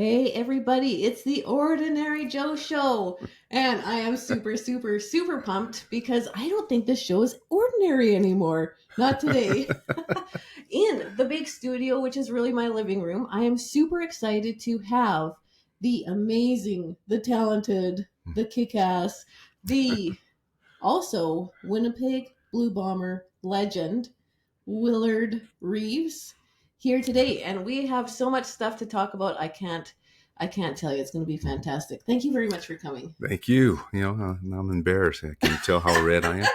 Hey everybody, it's the Ordinary Joe Show. And I am super, super, super pumped because I don't think this show is ordinary anymore. Not today. In the big studio, which is really my living room, I am super excited to have the amazing, the talented, the kick-ass, the also Winnipeg Blue Bomber legend, Willard Reaves, here today, and we have so much stuff to talk about. I can't tell you. It's going to be fantastic. Thank you very much for coming. Thank you. I'm embarrassed. Can you tell how red I am?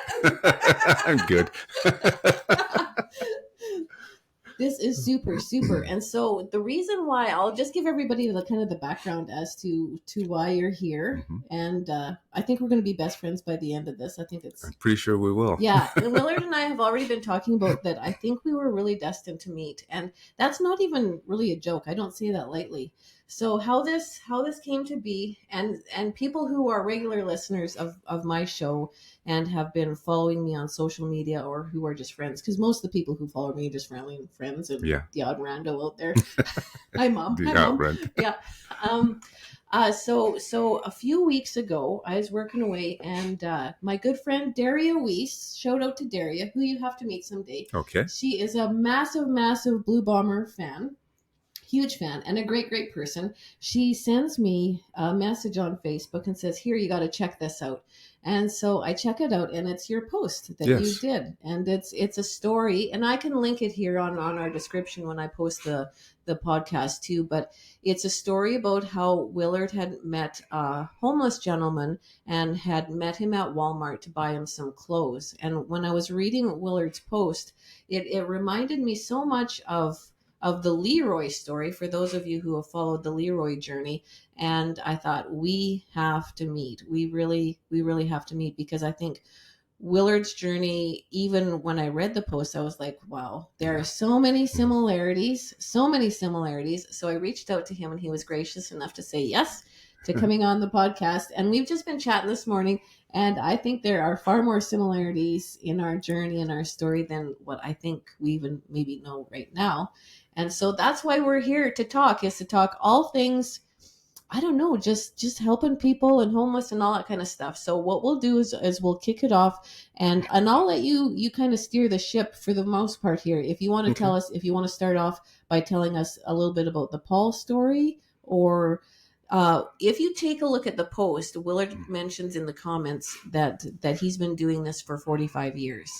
I'm good. This is super, super. And so the reason why, I'll just give everybody the kind of the background as to why you're here. Mhm. And I think we're going to be best friends by the end of this. I think it's I'm pretty sure we will. Yeah, and Willard and I have already been talking about that. I think we were really destined to meet, and that's not even really a joke. I don't say that lightly. So how this came to be, and people who are regular listeners of my show and have been following me on social media or who are just friends, because most of the people who follow me are just friendly friends and Yeah. the odd rando out there. Hi, Mom. The Hi, Mom. outrun. Yeah. So a few weeks ago, I was working away, and my good friend Daria Weiss, shout out to Daria, who you have to meet someday. Okay. She is a massive, massive Blue Bomber fan, huge fan, and a great, great person. She sends me a message on Facebook and says, "Here, you got to check this out." And so I check it out, and it's your post that you did, and it's a story, and I can link it here on our description when I post the podcast too. But it's a story about how Willard had met a homeless gentleman and had met him at Walmart to buy him some clothes. And when I was reading Willard's post, it reminded me so much of the Leroy story, for those of you who have followed the Leroy journey. And I thought, we have to meet. We really have to meet, because I think Willard's journey, even when I read the post, I was like, wow, there are so many similarities. So I reached out to him, and he was gracious enough to say yes to coming on the podcast. And we've just been chatting this morning, and I think there are far more similarities in our journey and our story than what I think we even maybe know right now. And so that's why we're here to talk, is to talk all things, I don't know, just helping people and homeless and all that kind of stuff. So what we'll do is we'll kick it off, and I'll let you kind of steer the ship for the most part here. If you want to tell us, if you want to start off by telling us a little bit about the Paul story, or if you take a look at the post, Willard mentions in the comments that he's been doing this for 45 years.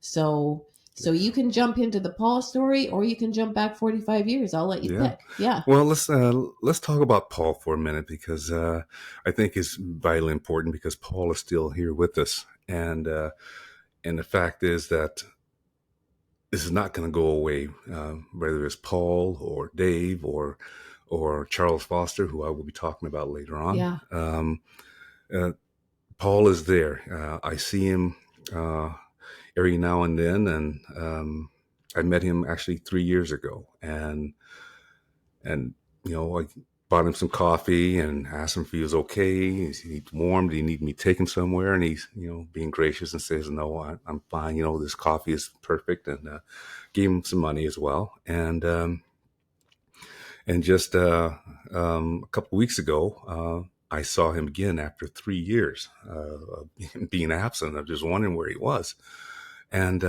So you can jump into the Paul story, or you can jump back 45 years. I'll let you pick. Yeah. Well, let's talk about Paul for a minute, because I think it's vitally important, because Paul is still here with us, and the fact is that this is not going to go away, whether it's Paul or Dave or Charles Foster, who I will be talking about later on. Yeah. Paul is there. I see him every now and then, and I met him actually 3 years ago, and I bought him some coffee and asked him if he was okay. He's warm. Do you need me to take him somewhere? And he's being gracious and says, "No, I'm fine. This coffee is perfect." And gave him some money as well. And just a couple weeks ago, I saw him again after 3 years of being absent. I was just wondering where he was. And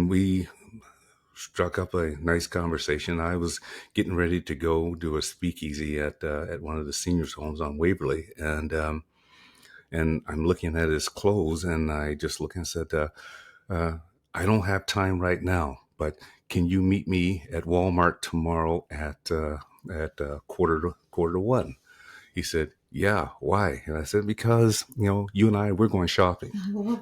we struck up a nice conversation. I was getting ready to go do a speakeasy at one of the seniors' homes on Waverly, and I'm looking at his clothes, and I just look and said, "I don't have time right now, but can you meet me at Walmart tomorrow at quarter to one?" He said, "Yeah, why?" And I said, "Because, you and I, we're going shopping."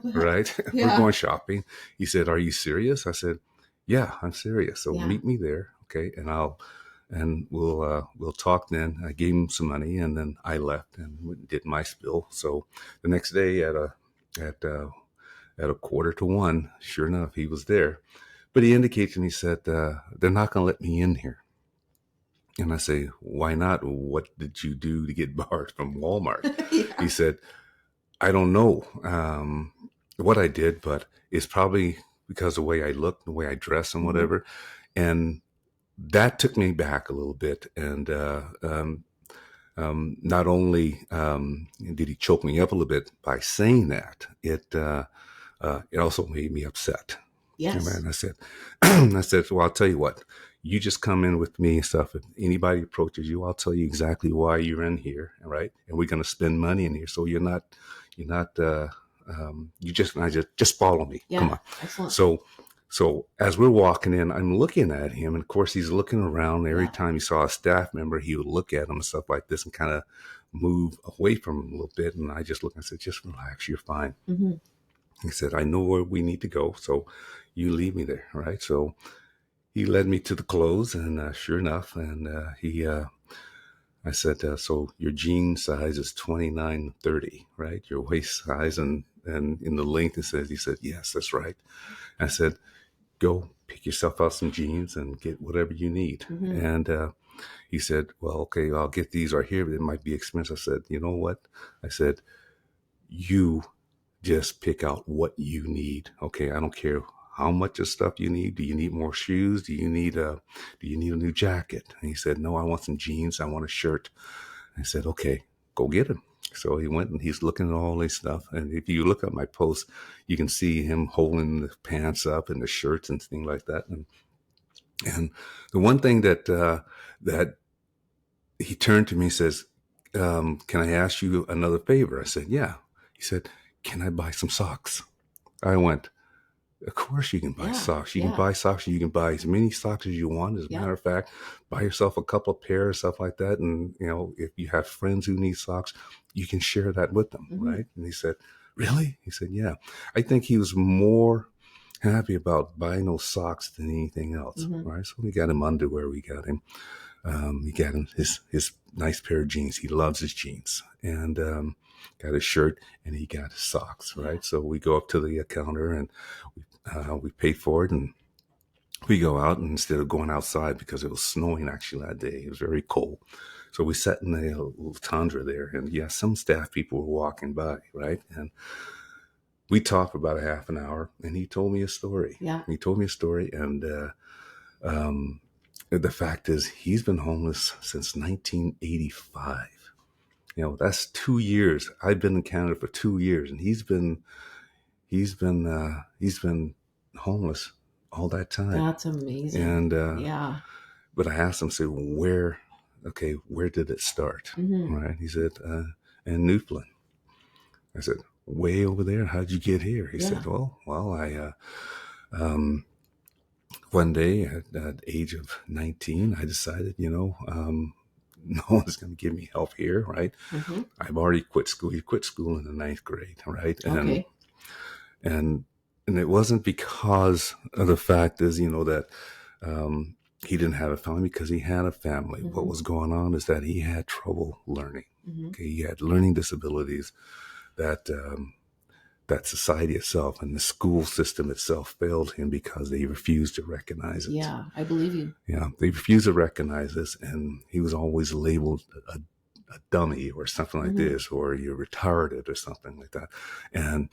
Right? Yeah. We're going shopping. He said, "Are you serious?" I said, "Yeah, I'm serious. So meet me there. Okay. And we'll talk then." I gave him some money, and then I left and did my spill. So the next day at a quarter to one, sure enough, he was there. But he indicated to me, he said, "They're not going to let me in here." And I say, "Why not? What did you do to get barred from Walmart?" Yeah. He said, "I don't know what I did, but it's probably because of the way I look, the way I dress, and whatever." And that took me back a little bit. And not only did he choke me up a little bit by saying that, it also made me upset. Yes. And I said, I said, well, I'll tell you what, you just come in with me and stuff. If anybody approaches you, I'll tell you exactly why you're in here. Right. And we're going to spend money in here. So you're not, you just follow me. Yeah. Come on. Excellent. So as we're walking in, I'm looking at him, and of course he's looking around. Every time he saw a staff member, he would look at him and stuff like this and kind of move away from him a little bit. And I just looked and I said, just relax, you're fine. Mm-hmm. He said, I know where we need to go, so you leave me there, right? So he led me to the clothes, and sure enough, and I said, so your jean size is 29-30, right? Your waist size and in the length, he said, yes, that's right. I said, go pick yourself out some jeans and get whatever you need. Mm-hmm. And he said, well, okay, I'll get these right here, but it might be expensive. I said, you know what? I said, you just pick out what you need. Okay, I don't care how much of stuff you need. Do you need more shoes? Do you need a new jacket? And he said, no, I want some jeans. I want a shirt. I said, okay, go get them. So he went and he's looking at all this stuff. And if you look at my post, you can see him holding the pants up and the shirts and things like that. And the one thing that he turned to me and says, can I ask you another favor? I said, yeah. He said, can I buy some socks? I went, of course you can buy socks. You can buy socks. You can buy as many socks as you want. As a matter of fact, buy yourself a couple of pairs, stuff like that. And, if you have friends who need socks, you can share that with them, mm-hmm. right? And he said, really? He said, yeah. I think he was more happy about buying those socks than anything else, mm-hmm. right? So we got him underwear. We got him. He got him his nice pair of jeans. He loves his jeans. And got his shirt, and he got his socks, right? So we go up to the counter, and we pay for it, and we go out, and instead of going outside, because it was snowing actually that day, it was very cold. So we sat in the little tundra there, and some staff people were walking by, right? And we talked for about a half an hour, and he told me a story. Yeah. He told me a story, and the fact is he's been homeless since 1985. That's 2 years. I've been in Canada for 2 years, and he's been homeless all that time. That's amazing. And but I asked him, say, where did it start? Mm-hmm. Right? He said, in Newfoundland. I said, way over there. How'd you get here? He said, well, I one day at the age of 19, I decided, no one's going to give me help here, right? Mm-hmm. I've already quit school. He quit school in the 9th grade, right? And it wasn't because of the fact is, that he didn't have a family, because he had a family. Mm-hmm. What was going on is that he had trouble learning. Mm-hmm. Okay, he had learning disabilities that society itself and the school system itself failed him because they refused to recognize it. Yeah, I believe you. Yeah, they refused to recognize this, and he was always labeled a dummy or something like mm-hmm. this, or you're retarded or something like that. And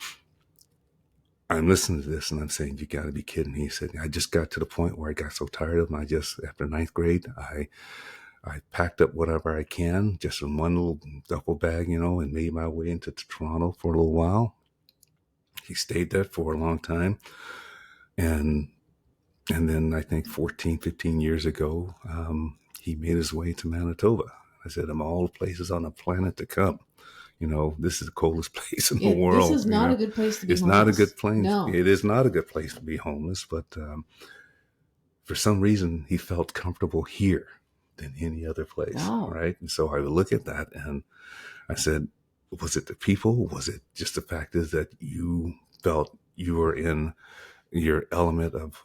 I'm listening to this, and I'm saying, you got to be kidding me. He said, I just got to the point where I got so tired of him. After 9th grade, I packed up whatever I can, just in one little duffel bag, and made my way into Toronto for a little while. He stayed there for a long time. And then I think 14, 15 years ago, he made his way to Manitoba. I said, of all the places on the planet to come, this is the coldest place in the world. This is not a good place to be homeless. It's not a good place. No. It is not a good place to be homeless. But for some reason, he felt comfortable here than any other place. Wow. Right? And so I would look at that, and I said, was it the people? Was it just the fact is that you felt you were in your element of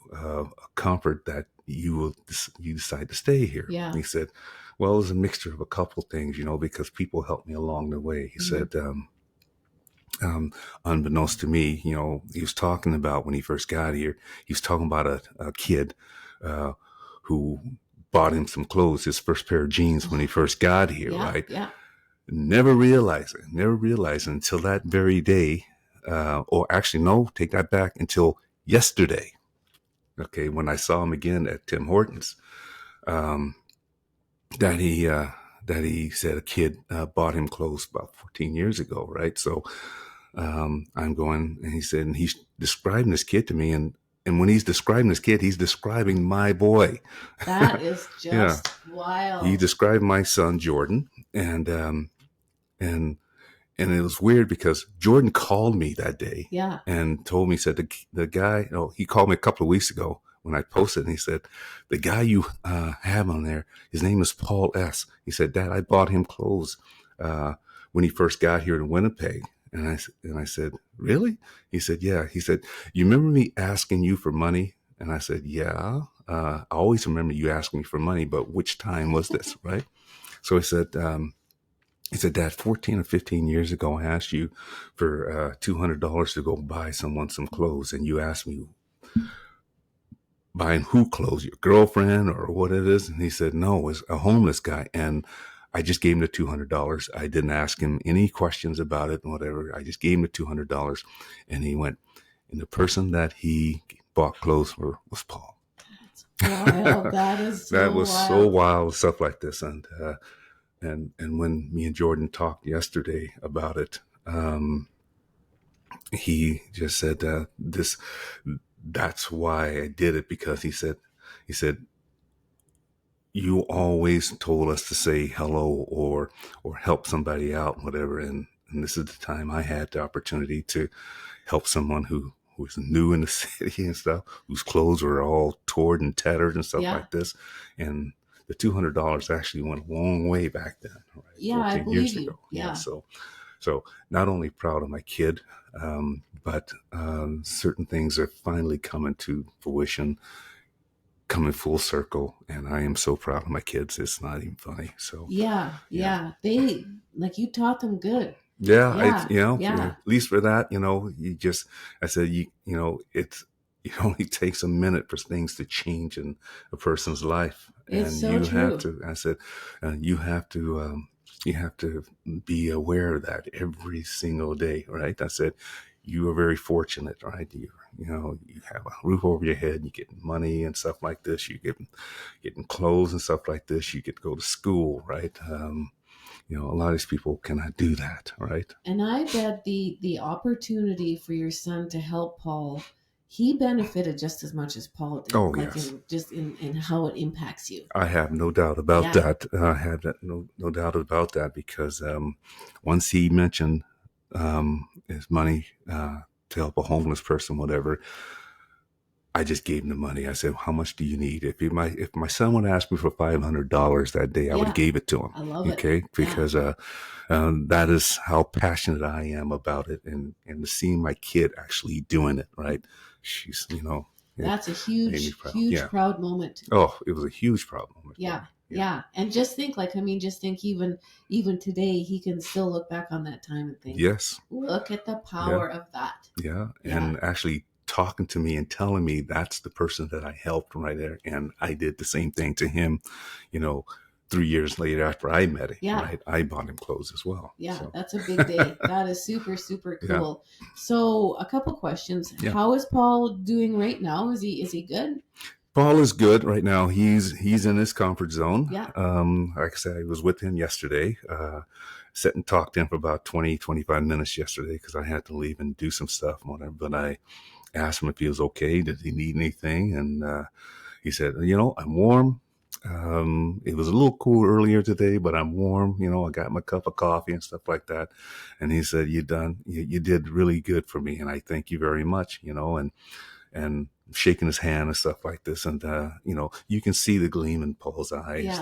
comfort that you decide to stay here? Yeah. And he said, well, it was a mixture of a couple of things, because people helped me along the way. He mm-hmm. said, unbeknownst to me, he was talking about when he first got here, he was talking about a kid who bought him some clothes, his first pair of jeans when he first got here, right? Yeah. Never realizing until that very day, or actually, no, take that back, until yesterday. Okay, when I saw him again at Tim Hortons, um, that he said a kid bought him clothes about 14 years ago, right? So I'm going, and he said, and he's describing this kid to me, and when he's describing this kid, he's describing my boy. That is Yeah, just he wild. described my son Jordan, and and it was weird because Jordan called me that day, Yeah. and told me, said the guy, he called me a couple of weeks ago when I posted, and he said, the guy you have on there, his name is Paul S. He said, Dad, I bought him clothes when he first got here to Winnipeg. And I said, really? He said, yeah. He said, you remember me asking you for money? And I said, yeah. I always remember you asking me for money, but which time was this, right? So he said, Dad, 14 or 15 years ago, I asked you for $200 to go buy someone some clothes, and you asked me, buying who clothes, your girlfriend or what it is? And he said, no, it's a homeless guy. And I just gave him the $200. I didn't ask him any questions about it and whatever. I just gave him the $200. And he went, and the person that he bought clothes for was Paul. That's wild. That is so That was wild. so wild, stuff like this. And when me and Jordan talked yesterday about it, he just said that's why I did it, because he said you always told us to say hello or help somebody out, whatever. And this is the time I had the opportunity to help someone who was new in the city and stuff, whose clothes were all torn and tattered and stuff like this. And the $200 actually went a long way back then, right? Yeah, 14 I believe years ago. Yeah. So not only proud of my kid, but certain things are finally coming to fruition, coming full circle, and I am so proud of my kids. It's not even funny. So yeah. They, like, you taught them good. Yeah. At least for that, I said, it only takes a minute for things to change in a person's life. It's And so you true. have to, I said, you have to be aware of that every single day, right? I said, you are very fortunate, right? You have a roof over your head, you get money and stuff like this, you getting clothes and stuff like this, you get to go to school, right? A lot of these people cannot do that, right? And I bet the opportunity for your son to help Paul, he benefited just as much as Paul did. Oh, like yes. in how it impacts you. I have no doubt about that. I have no doubt about that, because once he mentioned his money to help a homeless person, whatever, I just gave him the money. I said, how much do you need? If my son would ask me for $500 that day, I would have gave it to him. I love it. Okay. Because that is how passionate I am about it. And seeing my kid actually doing it, right? She's, that's a huge proud moment. Oh, it was a huge proud moment. Yeah. And just think, even today, he can still look back on that time and think, yes, look at the power of that. Yeah. And actually talking to me and telling me that's the person that I helped right there. And I did the same thing to him, 3 years later after I met him, right? I bought him clothes as well. Yeah, so. That's a big day. That is super, super cool. Yeah. So a couple questions. Yeah. How is Paul doing right now? Is he good? Paul is good right now. He's in his comfort zone. Yeah. Like I said, I was with him yesterday. Sat and talked to him for about 20, 25 minutes yesterday, because I had to leave and do some stuff and whatever. But I asked him if he was okay. Did he need anything? And he said, I'm warm. It was a little cool earlier today, but I'm warm. I got my cup of coffee and stuff like that. And he said, you did really good for me. And I thank you very much, and shaking his hand and stuff like this. And, you can see the gleam in Paul's eyes,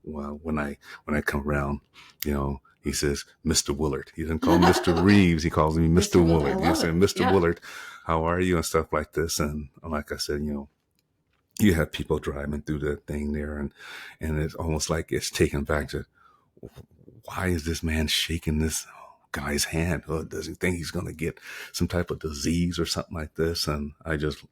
when I come around, he says, Mr. Willard. He doesn't call me Mr. Reaves. He calls me Mr. Willard. He said, Mr. Willard, how are you? And stuff like this. And like I said, you have people driving through the thing there, and it's almost like it's taken back to, why is this man shaking this guy's hand? Does he think he's going to get some type of disease or something like this? And I just,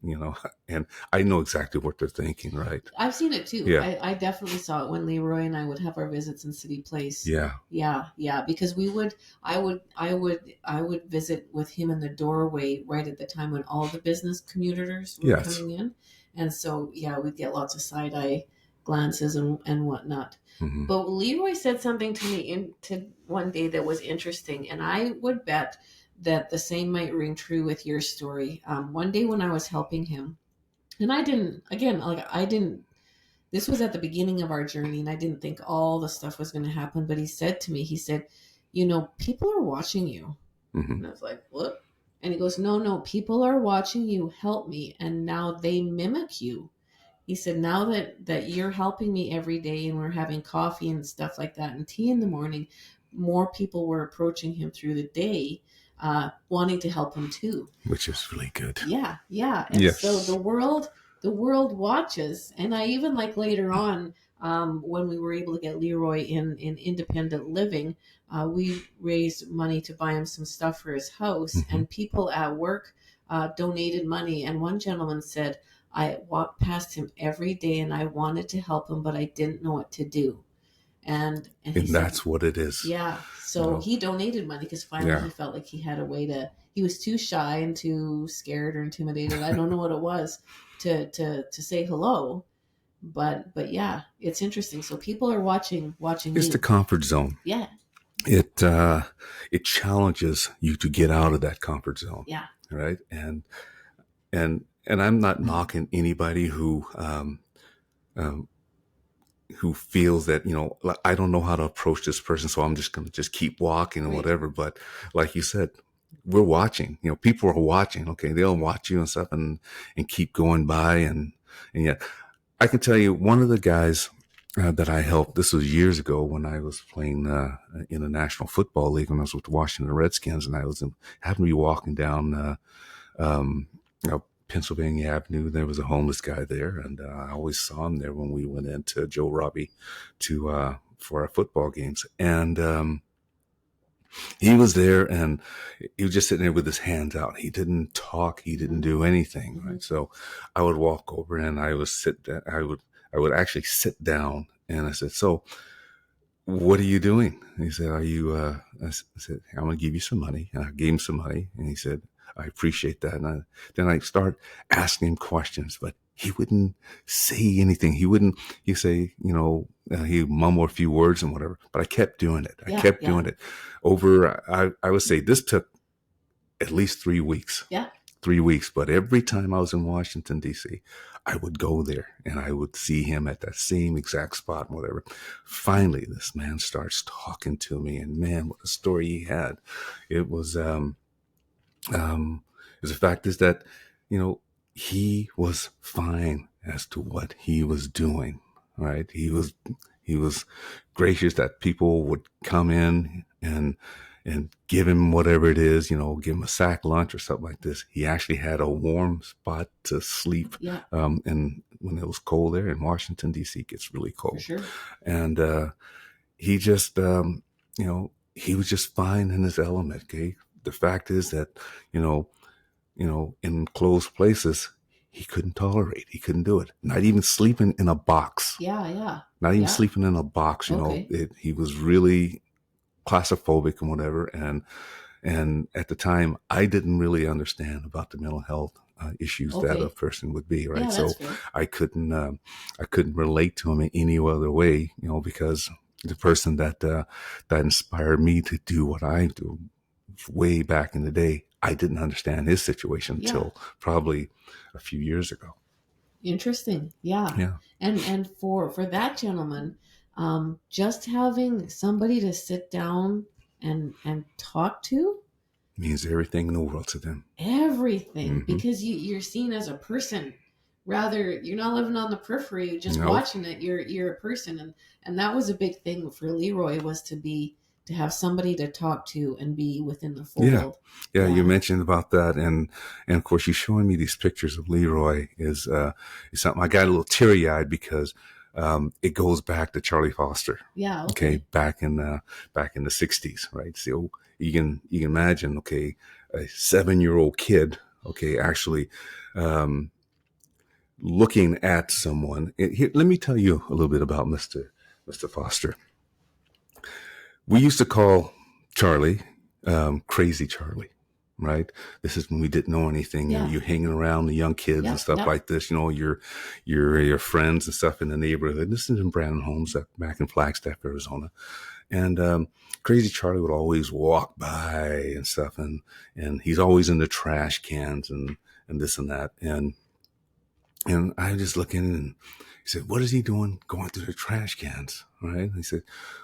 and I know exactly what they're thinking, right? I've seen it too. Yeah. I definitely saw it when Leroy and I would have our visits in City Place. Yeah. Because I would visit with him in the doorway right at the time when all the business commuters were coming in. And so, we'd get lots of side eye glances and whatnot. Mm-hmm. But Leroy said something to me one day that was interesting, and I would bet that the same might ring true with your story. One day when I was helping him, and I didn't. This was at the beginning of our journey, and I didn't think all the stuff was going to happen. But he said to me, he said, people are watching you. Mm-hmm. And I was like, what? And he goes, no, people are watching you help me, and now they mimic you. He said, now that you're helping me every day and we're having coffee and stuff like that and tea in the morning, more people were approaching him through the day, wanting to help him too. Which is really good. Yeah. And yes. So the world watches. And I even like later on, when we were able to get Leroy in independent living, we raised money to buy him some stuff for his house. Mm-hmm. And people at work donated money. And one gentleman said, I walked past him every day and I wanted to help him, but I didn't know what to do. And that's said, what it is. Yeah. So he donated money because finally he felt like he had a way to, he was too shy and too scared or intimidated. I don't know what it was to say hello. But yeah, it's interesting. So people are watching It's you. the comfort zone. Yeah. It challenges you to get out of that comfort zone. Yeah. Right. And I'm not knocking anybody who feels that, I don't know how to approach this person, so I'm just going to just keep walking and whatever. But like you said, we're watching, people are watching. Okay. They'll watch you and stuff and keep going by. And yet I can tell you one of the guys that I helped, this was years ago when I was playing in the National Football League when I was with the Washington Redskins, and I happened to be walking down Pennsylvania Avenue. There was a homeless guy there, and I always saw him there when we went into Joe Robbie for our football games. And he was there, and he was just sitting there with his hands out. He didn't talk. He didn't do anything. Mm-hmm. Right. So I would walk over and I would sit down. I would actually sit down, and I said, "So, what are you doing?" And he said, "Are you?" I said, "I'm going to give you some money." And I gave him some money, and he said, "I appreciate that." And then I start asking him questions, but he wouldn't say anything. He'd say, he'd mumble a few words and whatever, but I kept doing it. I kept doing it over, I would say this took at least 3 weeks. Yeah. 3 weeks. But every time I was in Washington, D.C., I would go there and I would see him at that same exact spot and whatever. Finally, this man starts talking to me, and man, what a story he had. It was, the fact is that, he was fine as to what he was doing, right? He was gracious that people would come in and give him whatever it is, give him a sack lunch or something like this. He actually had a warm spot to sleep. Yeah. And when it was cold there in Washington, D.C., it gets really cold. For sure. And he just, he was just fine in his element. Okay. The fact is that, in closed places, he couldn't tolerate. He couldn't do it. Not even sleeping in a box. Yeah. Not even sleeping in a box. He was really claustrophobic and whatever. And at the time, I didn't really understand about the mental health issues that a person would be. Right. Yeah, so fair. I couldn't relate to him in any other way, because the person that inspired me to do what I do way back in the day, I didn't understand his situation until probably a few years ago. Interesting. Yeah. And for that gentleman, just having somebody to sit down and talk to means everything in the world to them. Everything. Mm-hmm. Because you're seen as a person. Rather, you're not living on the periphery, you're just watching it. You're a person. And that was a big thing for Leroy, was to have somebody to talk to and be within the fold. Yeah. You mentioned about that, and of course, you showing me these pictures of Leroy is something. I got a little teary eyed because it goes back to Charlie Foster. Yeah. Okay. Back in the '60s, right? So you can imagine, okay, a 7-year-old kid, okay, actually looking at someone. Here, let me tell you a little bit about Mr. Foster. We used to call Charlie Crazy Charlie. right? This is when we didn't know anything. Yeah. You're hanging around the young kids and stuff like this, your friends and stuff in the neighborhood. This is in Brandon Homes back in Flagstaff, Arizona. And Crazy Charlie would always walk by and stuff, and he's always in the trash cans and this and that. And I just look in, and he said, "What is he doing going through the trash cans?" Right? And he said,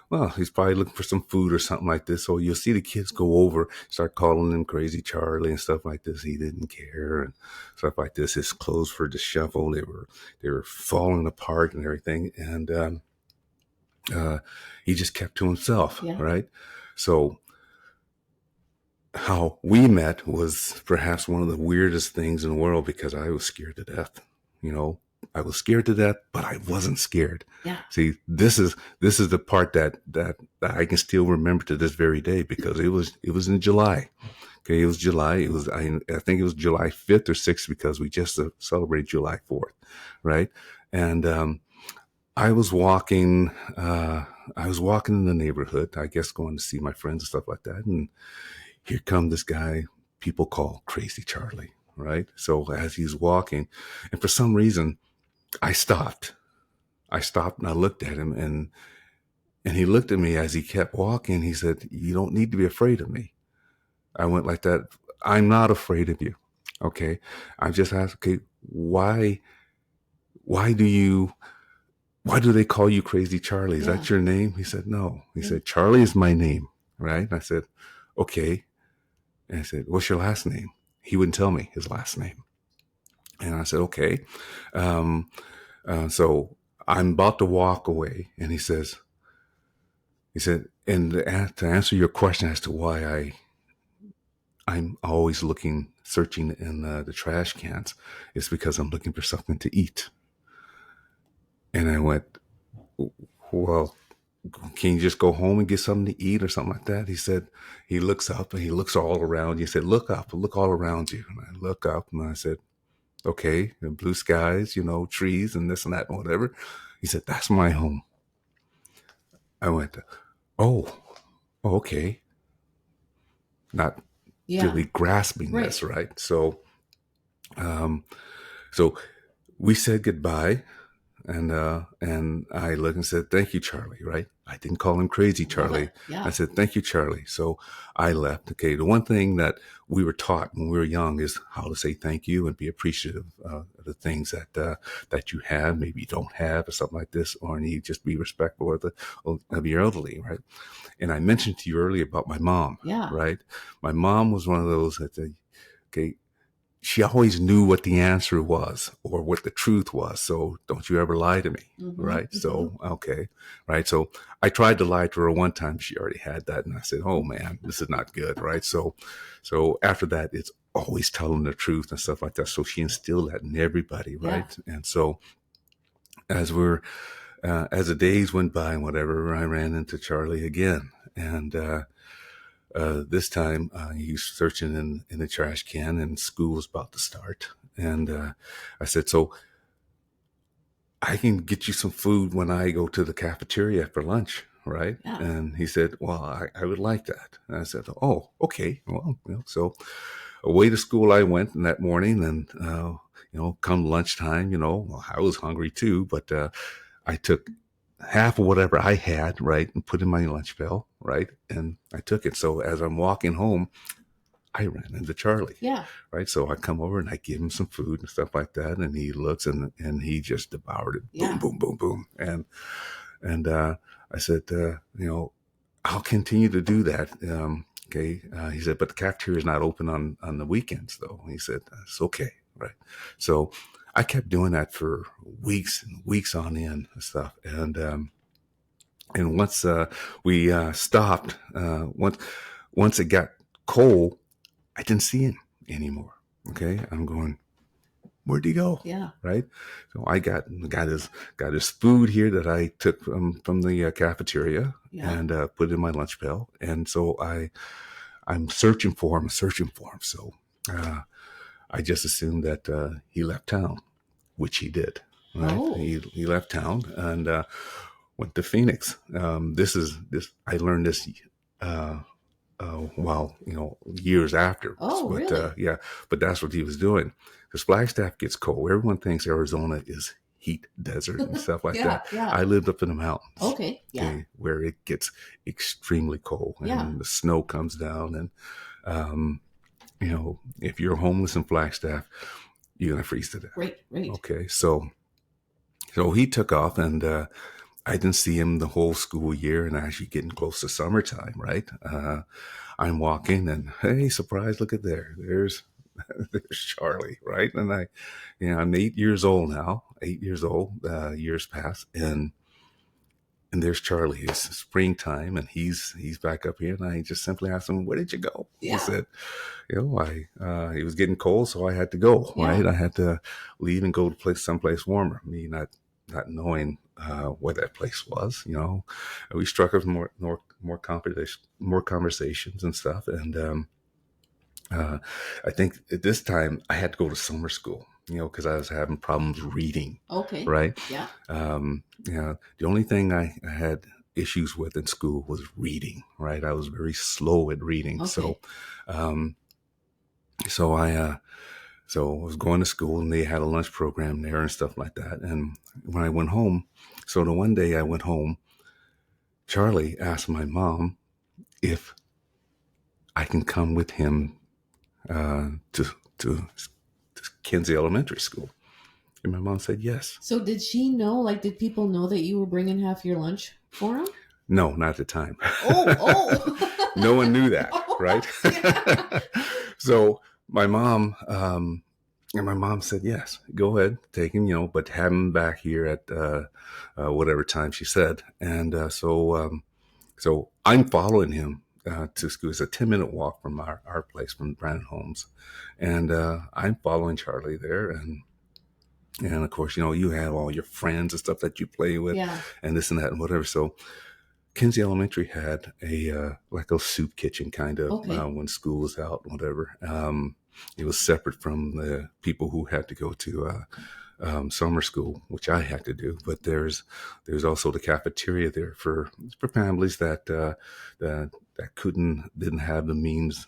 "Well, he's probably looking for some food or something like this." So you'll see the kids go over, start calling him Crazy Charlie and stuff like this. He didn't care and stuff like this. His clothes were disheveled. They were falling apart and everything. And he just kept to himself, right? So how we met was perhaps one of the weirdest things in the world, because I was scared to death. I was scared to death, but I wasn't scared. Yeah. See, this is the part that I can still remember to this very day, because it was in July. Okay, it was July. I think it was July 5th or 6th, because we just celebrated July 4th, right? And I was walking in the neighborhood, I guess going to see my friends and stuff like that, and here come this guy people call Crazy Charlie, right? So as he's walking, and for some reason, I stopped and I looked at him, and he looked at me as he kept walking. He said, "You don't need to be afraid of me." I went like that. "I'm not afraid of you. Okay." I just asked, "Okay, why do they call you Crazy Charlie? Is that your name?" He said, "No." He said, "Charlie is my name." Right? And I said, "Okay." And I said, "What's your last name?" He wouldn't tell me his last name. And I said, "Okay." So I'm about to walk away, and he said, "And to answer your question as to why I'm always searching in the trash cans, it's because I'm looking for something to eat." And I went, "Well, can you just go home and get something to eat or something like that?" He said, he looks up and he looks all around. He said, "Look up, look all around you." And I look up and I said, "Okay, blue skies, trees and this and that and whatever." He said, "That's my home." I went, "Oh, okay." Not really grasping this, right? So, so we said goodbye. And I looked and said, "Thank you, Charlie," right? I didn't call him Crazy Charlie. Yeah. I said, "Thank you, Charlie." So I left. Okay. The one thing that we were taught when we were young is how to say thank you and be appreciative of the things that you have, maybe you don't have, or something like this, or you just be respectful of your elderly, right? And I mentioned to you earlier about my mom, right? My mom was one of those that said, okay, she always knew what the answer was or what the truth was. So don't you ever lie to me. Right. So, okay. Right. So I tried to lie to her one time. She already had that. And I said, "Oh man, this is not good." Right. So after that, it's always telling the truth and stuff like that. So she instilled that in everybody. Right. Yeah. And so as the days went by and whatever, I ran into Charlie again. And, this time he was searching in the trash can, and school was about to start. And I said, "So I can get you some food when I go to the cafeteria for lunch, right?" Yeah. And he said, "Well, I would like that." And I said, "Oh, okay." Well, so away to school I went that morning, and come lunchtime, well, I was hungry too, but I took half of whatever I had, right, and put in my lunch pail, right, and I took it. So as I'm walking home, I ran into Charlie. Yeah. Right. So I come over and I give him some food and stuff like that, and he looks and he just devoured it. Yeah. Boom, boom, boom, boom. And I said, "I'll continue to do that." Okay. He said, "But the cafeteria is not open on the weekends, though." He said, "It's okay." Right. So I kept doing that for weeks and weeks on end and stuff. And once we stopped, once it got cold, I didn't see him anymore. Okay. I'm going, where'd he go? Yeah. Right. So I got his food here that I took from the cafeteria and put in my lunch pail. And so I'm searching for him. So I just assumed that he left town, which he did. Right. Oh. He left town and went to Phoenix. I learned this Well, years afterwards. Oh, But really? yeah, but that's what he was doing. Because Flagstaff gets cold. Everyone thinks Arizona is heat desert and stuff like Yeah, that. yeah. I lived up in the mountains, Okay, yeah, okay, where it gets extremely cold yeah. and the snow comes down. And, if you're homeless in Flagstaff, you're going to freeze to death. Right, right. Okay, so he took off, and I didn't see him the whole school year, and actually getting close to summertime, right? I'm walking, and hey, surprise! Look at there's Charlie, right? And I'm 8 years old now. 8 years old. Years pass, and there's Charlie. It's springtime, and he's back up here, and I just simply asked him, "Where did you go?" Yeah. He said, it was getting cold, so I had to go. Yeah. Right, I had to leave and go to someplace warmer. Me not knowing where that place was. We struck up more conversations and stuff, and I think at this time I had to go to summer school. Because I was having problems reading. Okay. Right. Yeah. The only thing I had issues with in school was reading. Right. I was very slow at reading. Okay. So I was going to school, and they had a lunch program there and stuff like that. And when I went home, so the one day I went home, Charlie asked my mom if I can come with him to Kinsey Elementary School. And my mom said yes. So did she know, did people know that you were bringing half your lunch for him? No, not at the time. Oh. No one knew that, right? Yeah. So my mom said, yes, go ahead, take him, but have him back here at whatever time she said. And so I'm following him to school. It's a 10-minute walk from our place, from Brandon Homes. And I'm following Charlie there. And of course, you have all your friends and stuff that you play with, Yeah. and this and that and whatever. So Kinsey Elementary had a soup kitchen kind of. Okay. When school was out, whatever. It was separate from the people who had to go to summer school, which I had to do. But there's also the cafeteria there for families that didn't have the means,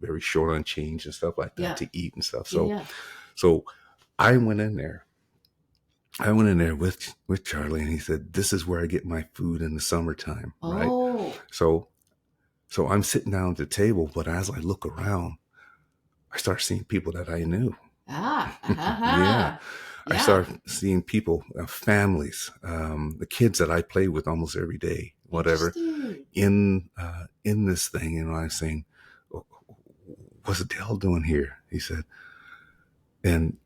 very short on change and stuff like that. Yeah. To eat and stuff. So I went in there with Charlie, and he said, "This is where I get my food in the summertime." Oh. Right. So I'm sitting down at the table, but as I look around, I start seeing people that I knew. Yeah. I start seeing people, families, the kids that I play with almost every day, whatever, in this thing. And I'm saying, "What's Dale doing here?" He said, and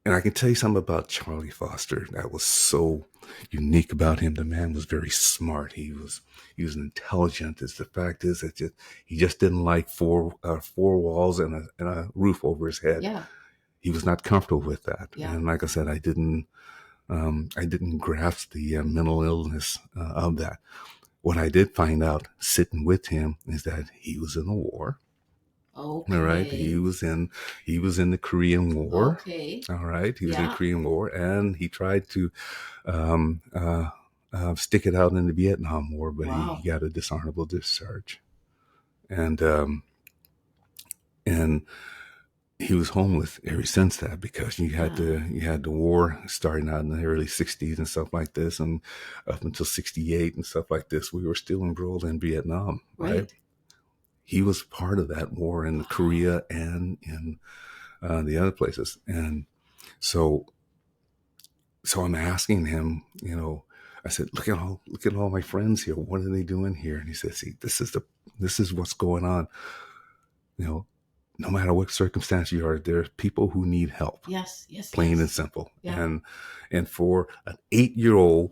I can tell you something about Charlie Foster that was so unique about him. The man was very smart. He was intelligent. The fact is that he just didn't like four walls and a roof over his head. Yeah. He was not comfortable with that. Yeah. And like I said, I didn't grasp the mental illness of that. What I did find out sitting with him is that he was in the war. Okay. All right. He was in the Korean War. Okay. All right. He was in the Korean War, and he tried to stick it out in the Vietnam War, but he got a dishonorable discharge. And he was homeless ever since that, because you had the war starting out in the early 60s and stuff like this, and up until 68 and stuff like this, we were still embroiled in Vietnam. Right. He was part of that war in Korea and in the other places. And so I'm asking him, I said, look at all my friends here. What are they doing here? And he said, see, this is what's going on. No matter what circumstance you are, there are people who need help. Yes. Plain and simple. Yeah. And for an 8-year-old,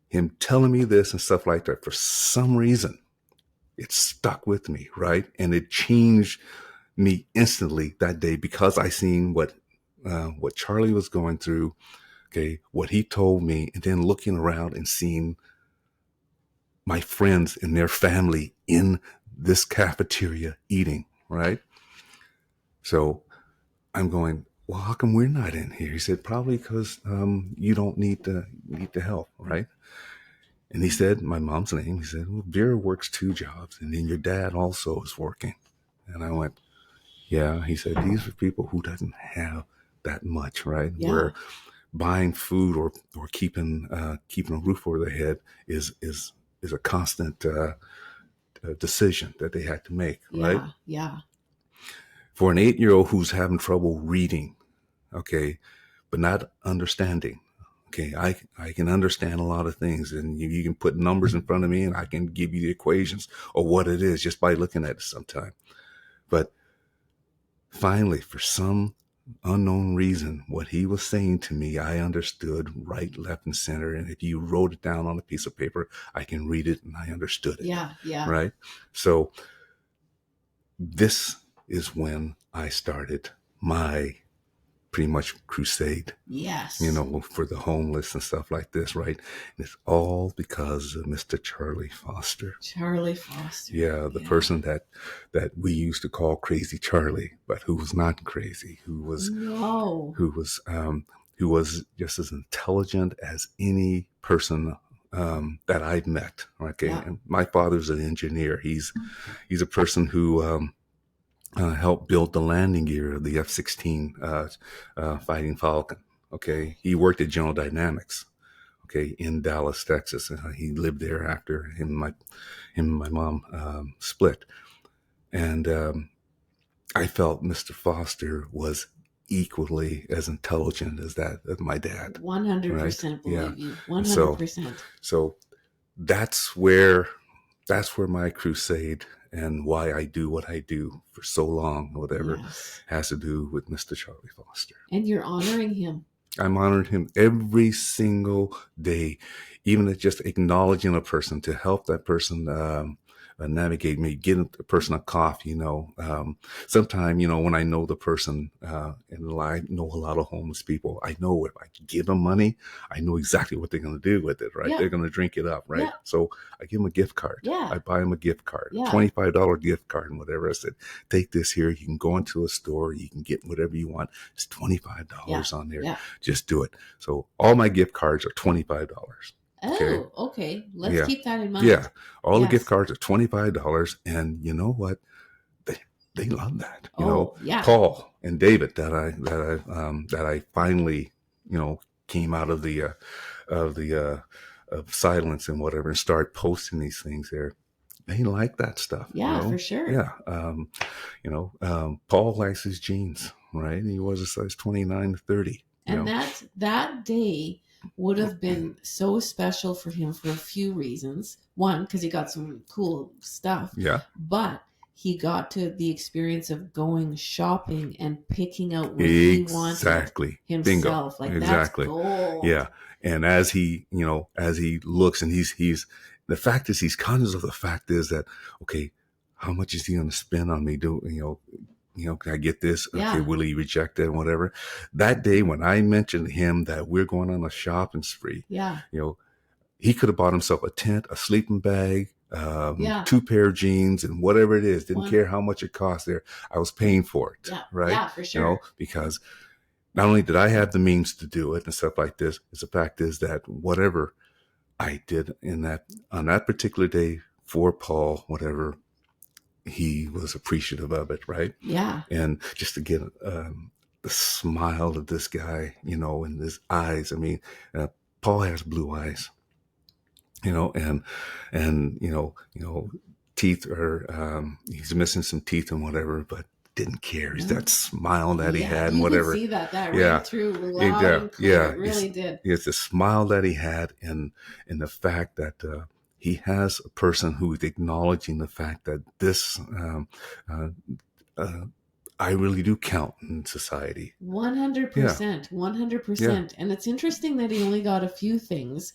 him telling me this and stuff like that, for some reason, it stuck with me, right? And it changed me instantly that day, because I seen what Charlie was going through, okay, what he told me, and then looking around and seeing my friends and their family in this cafeteria eating, right? So I'm going, well, how come we're not in here? He said, probably because you don't need the help, right? And he said, my mom's name, he said, well, Vera works 2 jobs, and then your dad also is working. And I went, yeah. He said, these are people who doesn't have that much, right? Yeah. Where buying food or keeping a roof over their head is a constant decision that they had to make, right? Yeah. For an 8-year-old who's having trouble reading, okay, but not understanding. Okay, I can understand a lot of things, and you can put numbers in front of me, and I can give you the equations or what it is just by looking at it sometime. But finally, for some unknown reason, what he was saying to me, I understood right, left, and center. And if you wrote it down on a piece of paper, I can read it, and I understood it. Yeah. Right? So this is when I started my pretty much crusade. Yes. For the homeless and stuff like this, right? And it's all because of Mr. Charlie Foster. Charlie Foster. Yeah, the person that we used to call Crazy Charlie, but who was not crazy, who was just as intelligent as any person that I've met. Okay, and my father's an engineer. He's a person who helped build the landing gear of the F-16 Fighting Falcon. Okay, he worked at General Dynamics. Okay, in Dallas, Texas. He lived there after him and my mom split, and I felt Mr. Foster was equally as intelligent as my dad. 100% believe you. 100%. So that's where my crusade and why I do what I do for so long, whatever has to do with Mr. Charlie Foster. And you're honoring him. I'm honoring him every single day, even at just acknowledging a person to help that person navigate me, get a person a coffee, sometime, when I know the person, and I know a lot of homeless people, I know if I give them money, I know exactly what they're going to do with it, right? Yeah. They're going to drink it up, right? Yeah. So I give them a gift card. Yeah. I buy them a gift card, $25 gift card and whatever. I said, take this here. You can go into a store. You can get whatever you want. It's $25 on there. Yeah. Just do it. So all my gift cards are $25. Oh, okay. Let's keep that in mind. Yeah. All the gift cards are $25. And you know what? They love that. Paul and David that I finally, came out of the of silence and whatever and started posting these things there. They like that stuff. Yeah, for sure. Yeah. Paul likes his jeans, right? He was a size 29 to 30. And that day would have been so special for him for a few reasons. One, because he got some cool stuff. Yeah. But he got to the experience of going shopping and picking out what he wanted himself. Bingo. Like exactly. That's gold. Yeah. And as he looks and he's the fact is he's conscious of the fact is that, okay, how much is he going to spend on me? Can I get this? Okay, yeah. Will he reject it? Whatever. That day when I mentioned to him that we're going on a shopping spree, he could have bought himself a tent, a sleeping bag, 2 pair of jeans, and whatever it is. Didn't care how much it cost there. I was paying for it. Yeah. Right. Yeah, for sure. Because not only did I have the means to do it and stuff like this, the fact is that whatever I did on that particular day for Paul, whatever, he was appreciative of it, right? Yeah. And just to get the smile of this guy, in his eyes. I mean, Paul has blue eyes, and teeth are, he's missing some teeth and whatever, but didn't care. It's that smile that he had and whatever. You could see that right through loud and clear. It really did. It's the smile that he had and the fact that he has a person who is acknowledging the fact that this, I really do count in society. 100%, 100%. And it's interesting that he only got a few things,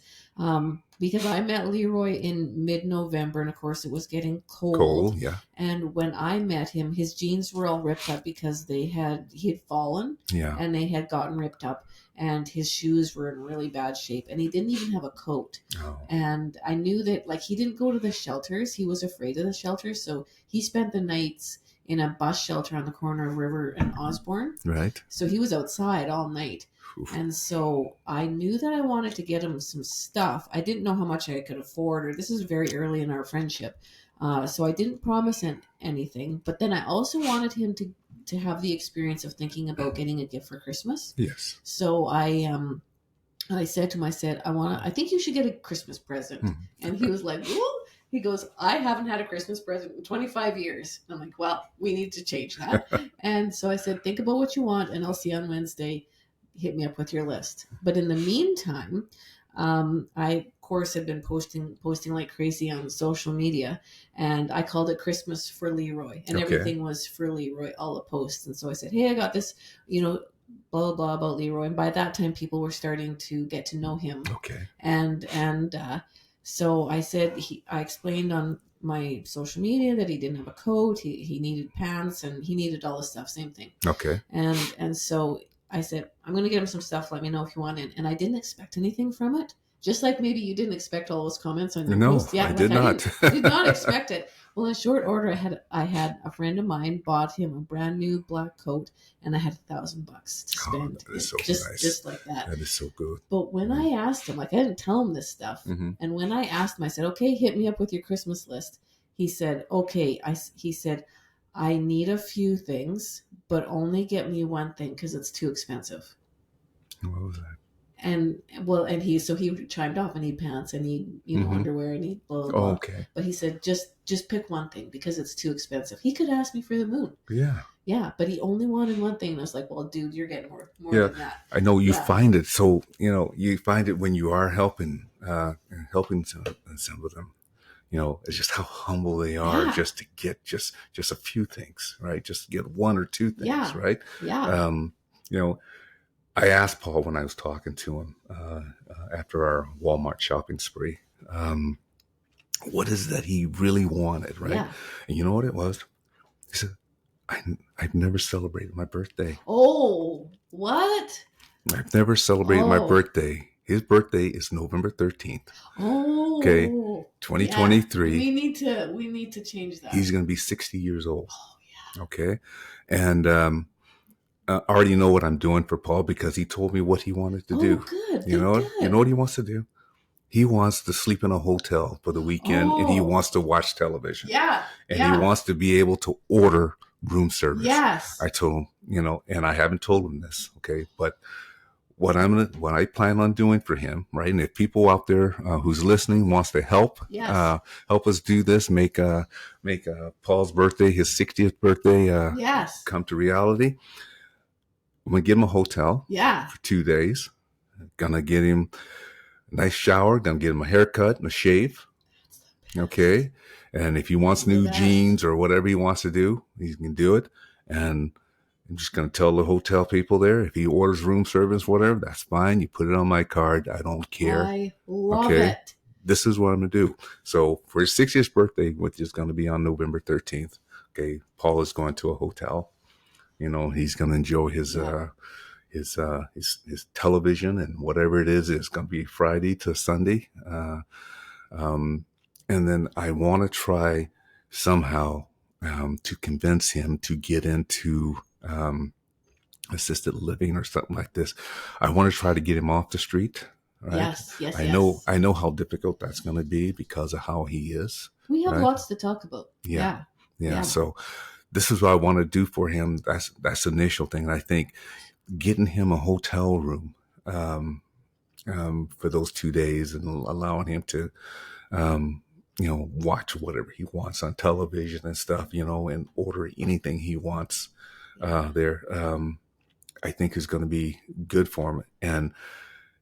because I met Leroy in mid-November, and of course it was getting cold. Yeah. And when I met him, his jeans were all ripped up because he had fallen. Yeah. And they had gotten ripped up, and his shoes were in really bad shape, and he didn't even have a coat. Oh. And I knew that, he didn't go to the shelters. He was afraid of the shelters, so he spent the nights in a bus shelter on the corner of River and Osborne. Right. So he was outside all night. Oof. And so I knew that I wanted to get him some stuff. I didn't know how much I could afford, or this is very early in our friendship. So I didn't promise anything. But then I also wanted him to have the experience of thinking about getting a gift for Christmas. Yes. So I said to him, I think you should get a Christmas present. Mm-hmm. And he was like, ooh. He goes, I haven't had a Christmas present in 25 years. I'm like, well, we need to change that. And so I said, think about what you want, and I'll see you on Wednesday. Hit me up with your list. But in the meantime, I, of course, had been posting like crazy on social media, and I called it Christmas for Leroy, and everything was for Leroy, all the posts. And so I said, hey, I got this, blah, blah, blah about Leroy. And by that time, people were starting to get to know him. Okay. So I said, I explained on my social media that he didn't have a coat, he needed pants, and he needed all this stuff, same thing. Okay. And so I said, I'm going to get him some stuff. Let me know if you want it. And I didn't expect anything from it. Just like maybe you didn't expect all those comments on your post. Yeah, I did not. I did not expect it. Well, in short order, I had a friend of mine bought him a brand new black coat, and I had $1,000 to spend. That is so nice. Just like that. That is so good. But when I asked him, like I didn't tell him this stuff, and when I asked him, I said, "Okay, hit me up with your Christmas list." He said, "Okay." He said, "I need a few things, but only get me one thing because it's too expensive." What was that? And he chimed off, and he pants, and he underwear, and he blah blah blah. Oh, okay. But he said just pick one thing because it's too expensive. He could ask me for the moon. Yeah, but he only wanted one thing, and I was like, well, dude, you're getting more than that. I know you find it. So you find it when you are helping some of them. It's just how humble they are just to get just a few things, right? Just get one or two things, right? Yeah. I asked Paul when I was talking to him after our Walmart shopping spree, what is that he really wanted, right? Yeah. And you know what it was? He said, I've never celebrated my birthday. Oh, what? I've never celebrated my birthday. His birthday is November 13th. Oh. Okay. 2023. Yeah. We need to change that. He's going to be 60 years old. Oh, yeah. Okay. And I already know what I'm doing for Paul because he told me what he wanted to do. Good. You know what he wants to do? He wants to sleep in a hotel for the weekend, and he wants to watch television. Yeah. And he wants to be able to order room service. Yes. I told him, and I haven't told him this, okay, but what I plan on doing for him, right? And if people out there who's listening wants to help us do this, make Paul's birthday, his 60th birthday, come to reality. I'm gonna get him a hotel, for 2 days. Gonna get him a nice shower. Gonna get him a haircut and a shave. Okay, and if he wants new jeans or whatever he wants to do, he can do it. And I'm just gonna tell the hotel people there, if he orders room service, whatever, that's fine. You put it on my card. I don't care. I love it. This is what I'm gonna do. So for his 60th birthday, which is gonna be on November 13th, okay, Paul is going to a hotel. He's going to enjoy his television and whatever it is. It's going to be Friday to Sunday. And then I want to try somehow to convince him to get into assisted living or something like this. I want to try to get him off the street. Right? Yes. I know how difficult that's going to be because of how he is. We have lots to talk about. Yeah. So this is what I want to do for him. That's the initial thing. And I think getting him a hotel room for those 2 days and allowing him to, watch whatever he wants on television and stuff, and order anything he wants there, I think is going to be good for him. And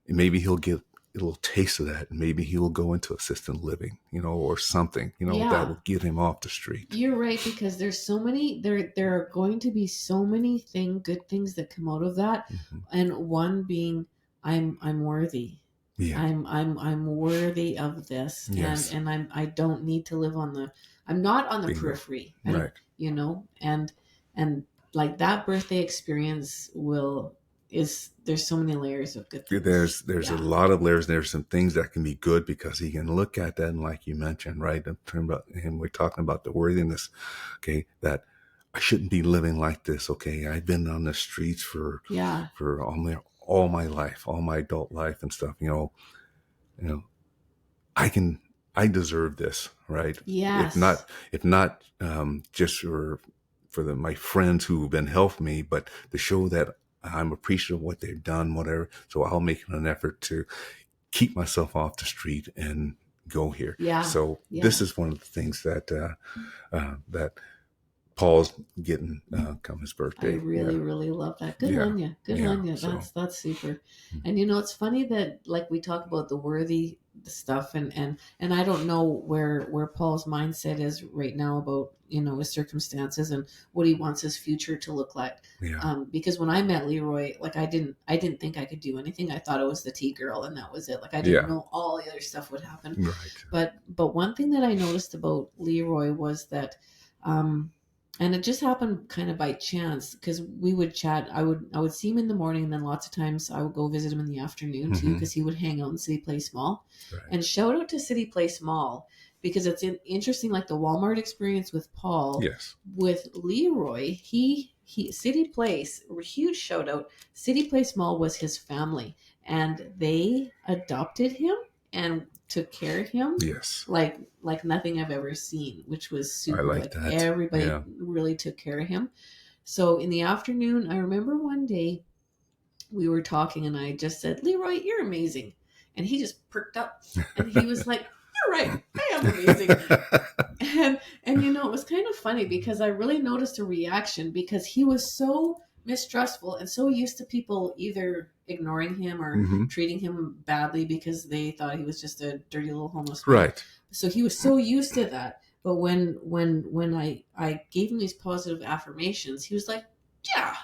maybe he'll get a little taste of that. Maybe he will go into assisted living, or something, that will get him off the street. You're right, because there's so many, there are going to be so many good things that come out of that. And one being, I'm worthy. Yeah. I'm worthy of this. Yes. And I don't need to live I'm not on the periphery. Right. And like that birthday experience there's so many layers of good things. There's a lot of layers. There's some things that can be good because he can look at that, and like you mentioned, right, in terms about him, we're talking about the worthiness, okay, that I shouldn't be living like this. Okay. I've been on the streets for Yeah. all my life, all my adult life and stuff, you know, I deserve this, right? Yes. If not, just for my friends who've been helping me, but to show that I'm appreciative of what they've done, whatever. So I'll make an effort to keep myself off the street and go here. Yeah. So Yeah. this is one of the things that, that Paul's getting, come his birthday. I really love that. Good on you. Good on you. That's super. And it's funny that, like, we talk about the worthy stuff, and I don't know where Paul's mindset is right now about his circumstances and what he wants his future to look like. Yeah. Because when I met Leroy, like, I didn't think I could do anything. I thought it was the tea girl and that was it. Like, I didn't know all the other stuff would happen. Right. But one thing that I noticed about Leroy was that, and it just happened kind of by chance, because we would chat. I would see him in the morning, and then lots of times I would go visit him in the afternoon too, because he would hang out in City Place Mall. Right. And shout out to City Place Mall, because it's interesting, like the Walmart experience with Paul. Yes. With Leroy, he City Place, huge shout out. City Place Mall was his family, and they adopted him and took care of him. Yes. Like nothing I've ever seen, which was super. I like that. Everybody really took care of him. So in the afternoon, I remember one day we were talking and I just said, Leroy, you're amazing. And he just perked up and he was like, you're right, I am amazing. and it was kind of funny because I really noticed a reaction, because he was so mistrustful and so used to people either ignoring him or treating him badly because they thought he was just a dirty little homeless man. Right. So he was so used to that. But when I gave him these positive affirmations, he was like, yeah,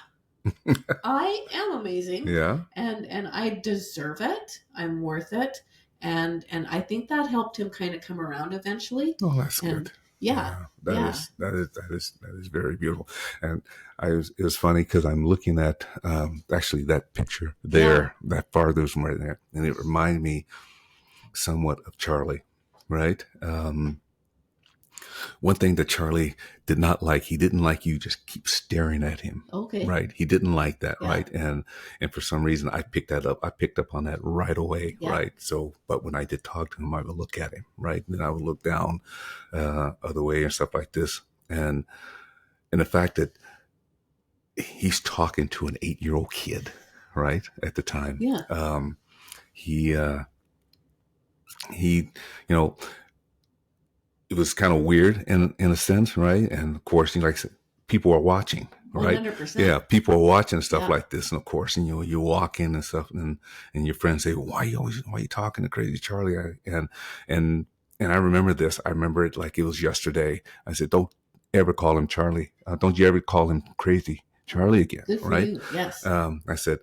I am amazing. Yeah. And I deserve it. I'm worth it. And I think that helped him kind of come around eventually. Oh, that's good. Yeah. That is very beautiful. And it was funny because I'm looking at actually that picture there, that farthest right there, and it reminded me somewhat of Charlie, right? One thing that Charlie did not like, he didn't like you just keep staring at him. Okay. Right. He didn't like that. Yeah. Right. And for some reason I picked that up. I picked up on that right away. Yeah. Right. So, but when I did talk to him, I would look at him. Right. And then I would look down, other way and stuff like this. And the fact that he's talking to an 8-year-old kid, right. At the time. Yeah. He, it was kind of weird in a sense, right? And of course, like people are watching, right? 100%. Yeah, people are watching stuff like this, and of course, you walk in and stuff, and your friends say, "Why are you talking to Crazy Charlie?" And I remember this. I remember it like it was yesterday. I said, "Don't ever call him Charlie. Don't you ever call him Crazy Charlie again?" Good for right? You. Yes. I said,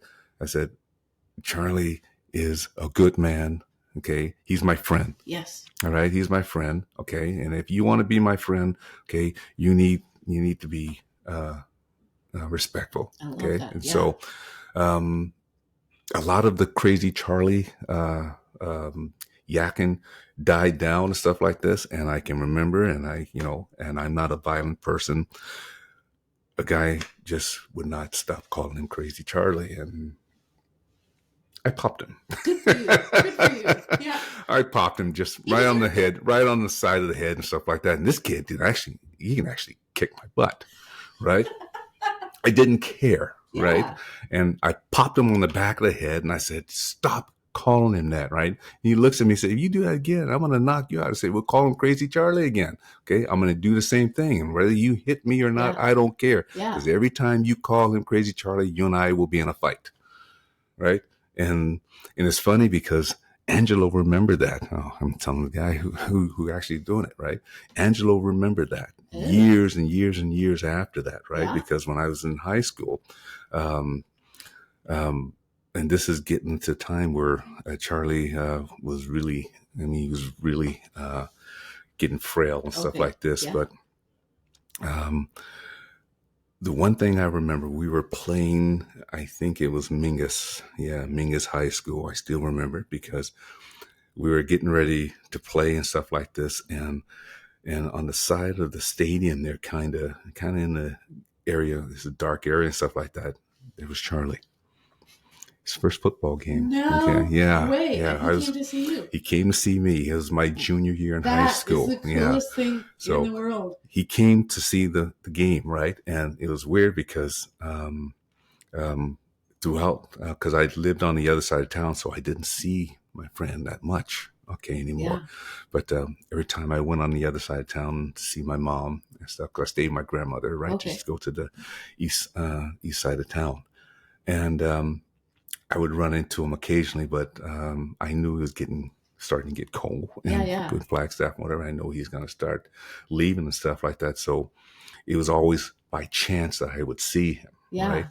Charlie is a good man. Okay. He's my friend. Yes. All right. He's my friend. Okay. And if you want to be my friend, okay, you need to be, respectful. I love okay. That. And yeah. so, a lot of the Crazy Charlie, yakking died down and stuff like this. And I can remember, and and I'm not a violent person. A guy just would not stop calling him Crazy Charlie. And I popped him. Good for you. Good for you. Yeah. I popped him just right on the head, right on the side of the head and stuff like that. And this kid he can actually kick my butt, right? I didn't care, right? And I popped him on the back of the head and I said, stop calling him that, right? And he looks at me and said, if you do that again, I'm going to knock you out. I said, we'll call him Crazy Charlie again. Okay. I'm going to do the same thing. And whether you hit me or not, I don't care. Because every time you call him Crazy Charlie, you and I will be in a fight. Right. And it's funny because Angelo remembered that. Oh, I'm telling the guy who actually doing it, right? Angelo remembered that years and years and years after that, right? Yeah. Because when I was in high school, and this is getting to time where Charlie was really, he was really getting frail and stuff like this. Yeah. But the one thing I remember, we were playing, I think it was Mingus. Yeah, Mingus High School. I still remember it because we were getting ready to play and stuff like this. And And on the side of the stadium, they're kind of in the area, there's a dark area and stuff like that. There was Charlie. His first football game. Okay. No Yeah. way. Yeah. And he came to see you. He came to see me. It was my junior year in high That is school. the coolest thing in So the world. he came to see the game, right? And it was weird because throughout, because I lived on the other side of town, so I didn't see my friend that much, anymore. Yeah. But every time I went on the other side of town to see my mom and stuff, because I stayed with my grandmother, right? Okay. Just go to the east side of town. And I would run into him occasionally, but I knew he was starting to get cold and with Flagstaff and whatever. I know he's going to start leaving and stuff like that. So it was always by chance that I would see him, right?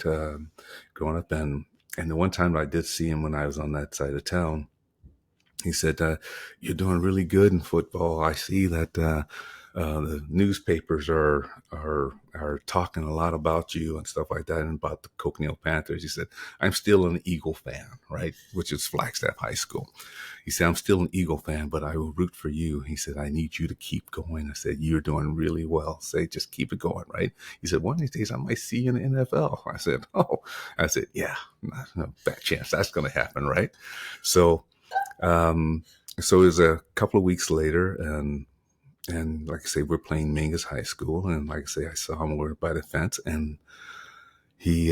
Growing up. And the one time I did see him when I was on that side of town, he said, "You're doing really good in football. I see that the newspapers are talking a lot about you and stuff like that, and about the Cochineal Panthers." He said, "I'm still an Eagle fan, right? Which is Flagstaff High School." He said, "I'm still an Eagle fan, but I will root for you." He said, "I need you to keep going." I said, "You're doing really well. Say, just keep it going, right?" He said, "One of these days I might see you in the NFL." I said, "Oh," I said, "Yeah, no bad chance that's going to happen, right?" So it was a couple of weeks later, and like I say, we're playing Mingus High School, and like I say, I saw him over by the fence, and he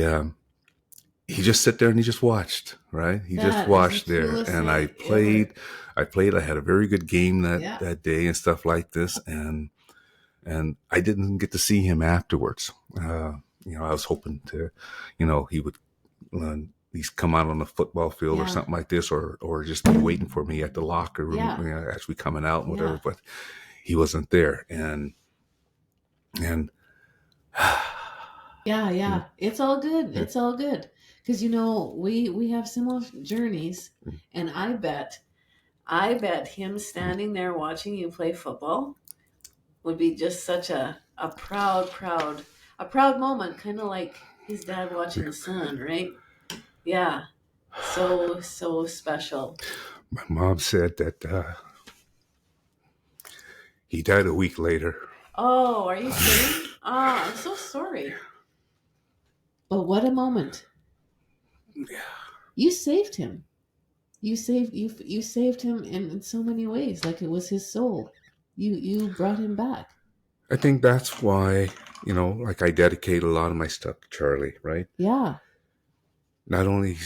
just sat there and he just watched, right? He just watched there, and I played. I had a very good game that day and stuff like this, and I didn't get to see him afterwards. I was hoping to, he would at least come out on the football field or something like this, or just be waiting for me at the locker room as we coming out and whatever. But he wasn't there, and yeah, it's all good. It's all good, because we have similar journeys, and I bet him standing there watching you play football would be just such a proud moment, kind of like his dad watching the son, right? Yeah, so special. My mom said that he died a week later. Oh, are you kidding? I'm so sorry. But what a moment! You saved him. You saved him in so many ways. Like, it was his soul. You brought him back. I think that's why, like, I dedicate a lot of my stuff to Charlie, right? Yeah. Not only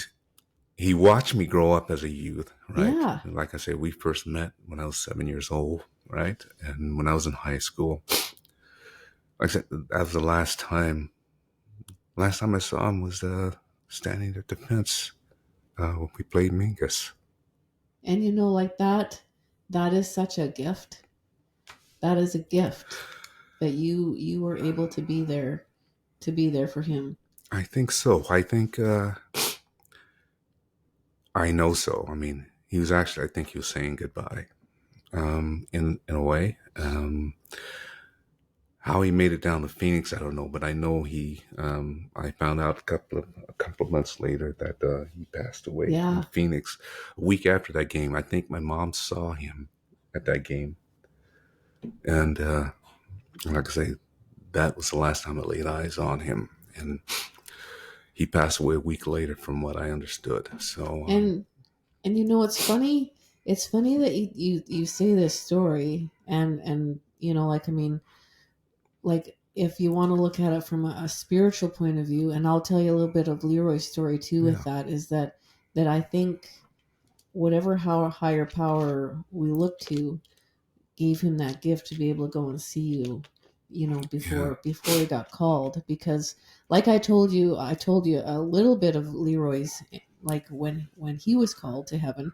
he watched me grow up as a youth, right? Yeah. And like I said, we first met when I was 7 years old, right? And when I was in high school, like I said, that was the last time. Last time I saw him was standing at the fence when we played Mingus. And like that is such a gift. That is a gift that you were able to be there for him. I think so. I think I know so. I mean, I think he was saying goodbye in a way. How he made it down to Phoenix, I don't know, but I know I found out a couple of months later that he passed away in Phoenix. A week after that game, I think my mom saw him at that game, and like I say, that was the last time I laid eyes on him, and he passed away a week later, from what I understood. So, and it's funny. It's funny that you say this story, and like, if you want to look at it from a spiritual point of view, and I'll tell you a little bit of Leroy's story too with that, is that I think whatever higher power we look to gave him that gift to be able to go and see you, before he got called. Because, like I told you a little bit of Leroy's, like, when he was called to heaven,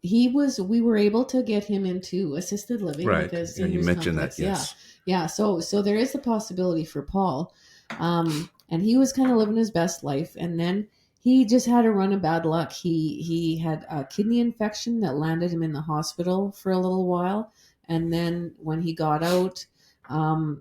we were able to get him into assisted living, right? Like a You seniors mentioned complex. that, yes. Yeah. So there is the possibility for Paul, and he was kind of living his best life, and then he just had a run of bad luck. He had a kidney infection that landed him in the hospital for a little while, and then when he got out,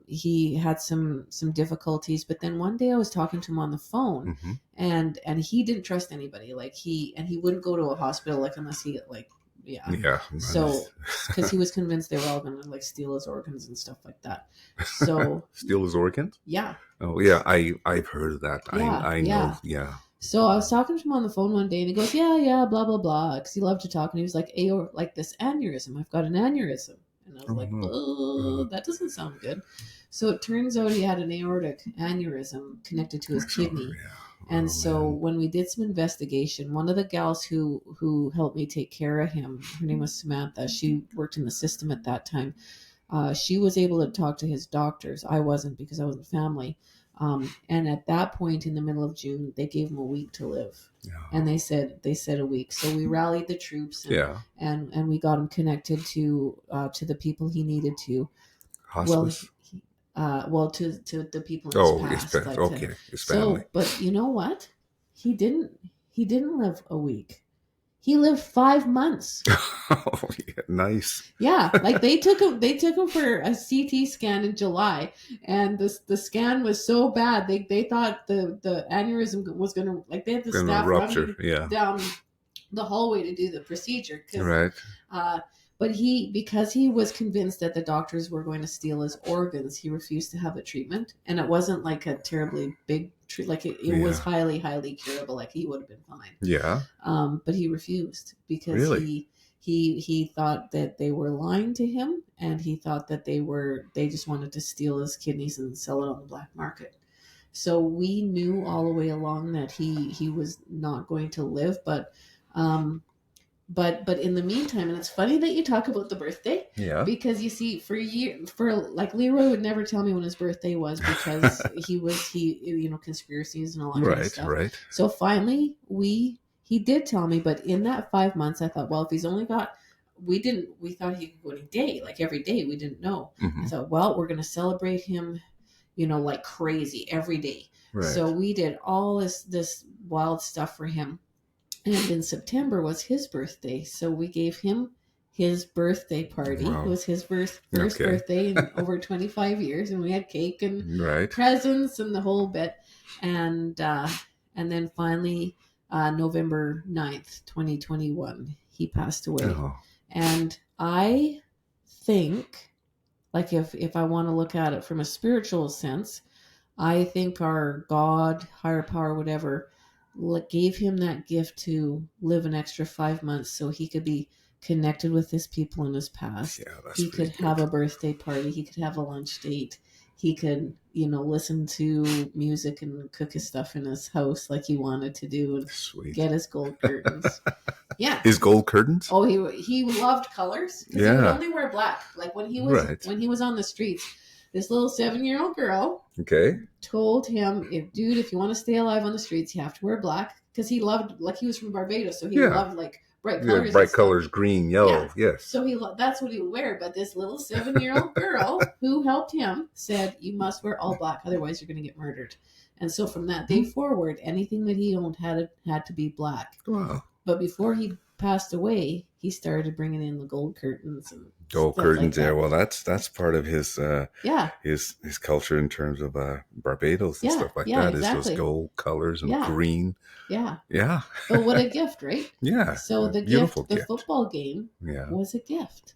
he had some difficulties. But then one day I was talking to him on the phone, and he didn't trust anybody. Like, he wouldn't go to a hospital, like, unless he, like, Yeah. Yeah. So, because he was convinced they were all going to like steal his organs and stuff like that. So steal his organs? Yeah. Oh yeah, I've heard of that. Yeah. I know. Yeah. So I was talking to him on the phone one day, and he goes, "Yeah, blah blah blah," because he loved to talk, and he was like, like this aneurysm. I've got an aneurysm," and I was like, "Oh, that doesn't sound good." So it turns out he had an aortic aneurysm connected to his kidney. Yeah. And so when we did some investigation, one of the gals who helped me take care of him, her name was Samantha. She worked in the system at that time. She was able to talk to his doctors. I wasn't, because I wasn't family. And at that point in the middle of June, they gave him a week to live. Yeah. And they said a week. So we rallied the troops and we got him connected to the people he needed to. Hospice? To the people in his past. Okay, his family. So, but you know what? He didn't live a week. He lived 5 months. Oh, yeah, nice. Yeah, like they took him for a CT scan in July, and the scan was so bad they thought the aneurysm was gonna, like, they had the staff rupture. running down the hallway to do the procedure. Right. But because he was convinced that the doctors were going to steal his organs, he refused to have the treatment, and it wasn't like a terribly big like it was highly curable, like he would have been fine. Yeah. But he refused because he thought that they were lying to him, and he thought that they just wanted to steal his kidneys and sell it on the black market. So we knew all the way along that he was not going to live, but in the meantime, and it's funny that you talk about the birthday, because you see, for like, Leroy would never tell me when his birthday was, because he conspiracies and all that kind of stuff. Right. So finally he did tell me, but in that 5 months, I thought, well, if he's only got, we thought he could go any day, like every day, we didn't know. Mm-hmm. I thought, well, we're going to celebrate him, like crazy every day. Right. So we did all this wild stuff for him. And in September was his birthday, so we gave him his birthday party. Wow. It was his first birthday in over 25 years, and we had cake and presents and the whole bit. And then finally, November 9th, 2021, he passed away. Oh. And I think, like, if I want to look at it from a spiritual sense, I think our God, higher power, whatever, gave him that gift to live an extra 5 months so he could be connected with his people in his past. Yeah, he could have a birthday party. He could have a lunch date. He could, listen to music and cook his stuff in his house like he wanted to do, and get his gold curtains. Yeah, his gold curtains. Oh, he loved colors. Yeah, he would only wear black. Like when he was on the streets. This little 7-year-old girl told him, if you want to stay alive on the streets, you have to wear black, because he loved, like, he was from Barbados, so he loved like bright colors. Yeah, bright colors, green, yellow, yes. So that's what he would wear. But this little 7-year-old girl who helped him said, you must wear all black, otherwise you're going to get murdered. And so from that day forward, anything that he owned had to be black. Wow. But before he passed away, he started bringing in the gold curtains and gold curtains. Like well, that's part of his his culture in terms of Barbados and stuff like that. Exactly. Is those gold colors and green. Yeah. But what a gift, right? Yeah. So the football game was a gift.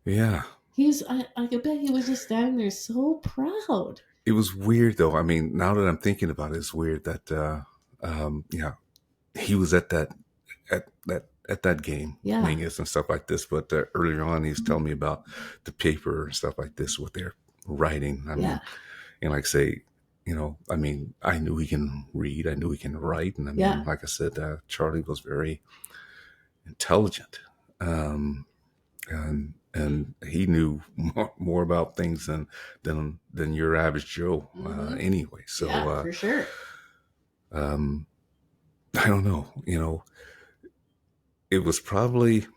Yeah. I could bet he was just standing there so proud. It was weird though. I mean, now that I'm thinking about it, it's weird that he was at that game, and stuff like this. But earlier on, he was telling me about the paper and stuff like this, what they're writing. I mean, and like say, I mean, I knew he can read, I knew he can write, and I mean, like I said, Charlie was very intelligent, and he knew more about things than your average Joe, anyway. So for sure. I don't know, it was probably,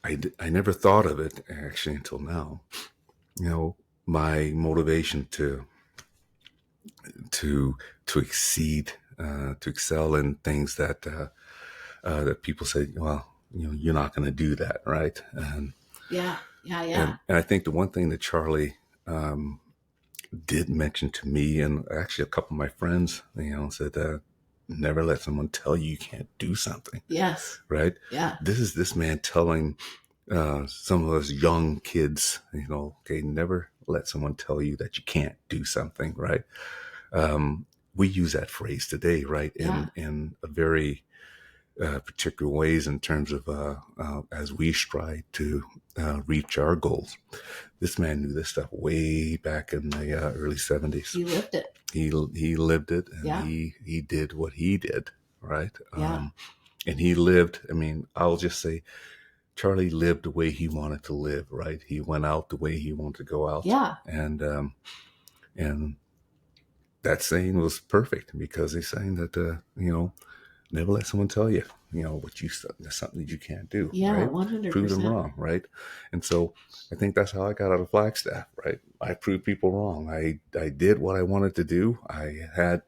I never thought of it actually until now, my motivation to exceed, to excel in things that people say, well, you're not going to do that. Right. And and I think the one thing that Charlie, did mention to me, and actually a couple of my friends, said that, never let someone tell you can't do something. Yes. Right. Yeah. This is this man telling some of us young kids, okay, never let someone tell you that you can't do something. Right. We use that phrase today, right, in a very particular ways in terms of as we strive to reach our goals. This man knew this stuff way back in the early 70s. He lived it. He lived it, and he did what he did, right? And he lived. I mean, I'll just say, Charlie lived the way he wanted to live, right? He went out the way he wanted to go out. Yeah. And that saying was perfect, because he's saying that never let someone tell you, there's something that you can't do. Yeah, right? 100%. Prove them wrong, right? And so I think that's how I got out of Flagstaff, right? I proved people wrong. I did what I wanted to do. I had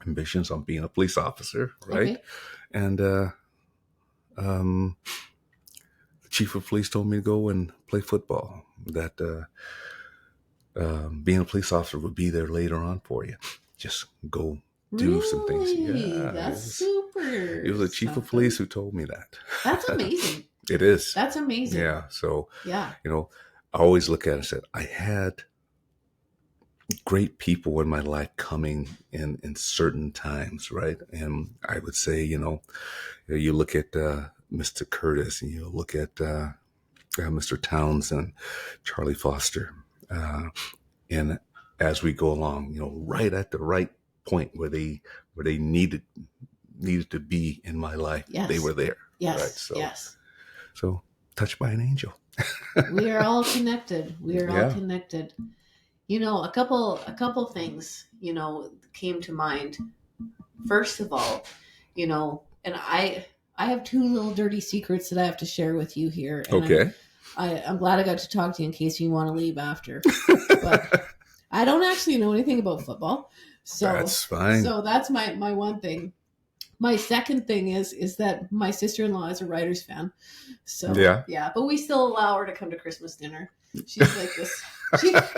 ambitions on being a police officer, right? Okay. And the chief of police told me to go and play football, that being a police officer would be there later on for you. Just go do some things. Yeah, that's super. It was the chief of police who told me that. That's amazing. It is. That's amazing. Yeah. So, yeah, I always look at it and said, I had great people in my life coming in certain times, right? And I would say, you look at Mr. Curtis, and you look at Mr. Townsend, Charlie Foster, and as we go along, right at the right point where they needed to be in my life, they were there. Yes. Right? So, yes. So, touched by an angel. We are all connected. We are all connected. A couple things, came to mind. First of all, and I have two little dirty secrets that I have to share with you here. And okay. I'm glad I got to talk to you in case you want to leave after. But I don't actually know anything about football. So that's fine. So that's my one thing. My second thing is that my sister-in-law is a Riders fan. So yeah, but we still allow her to come to Christmas dinner. She's like this.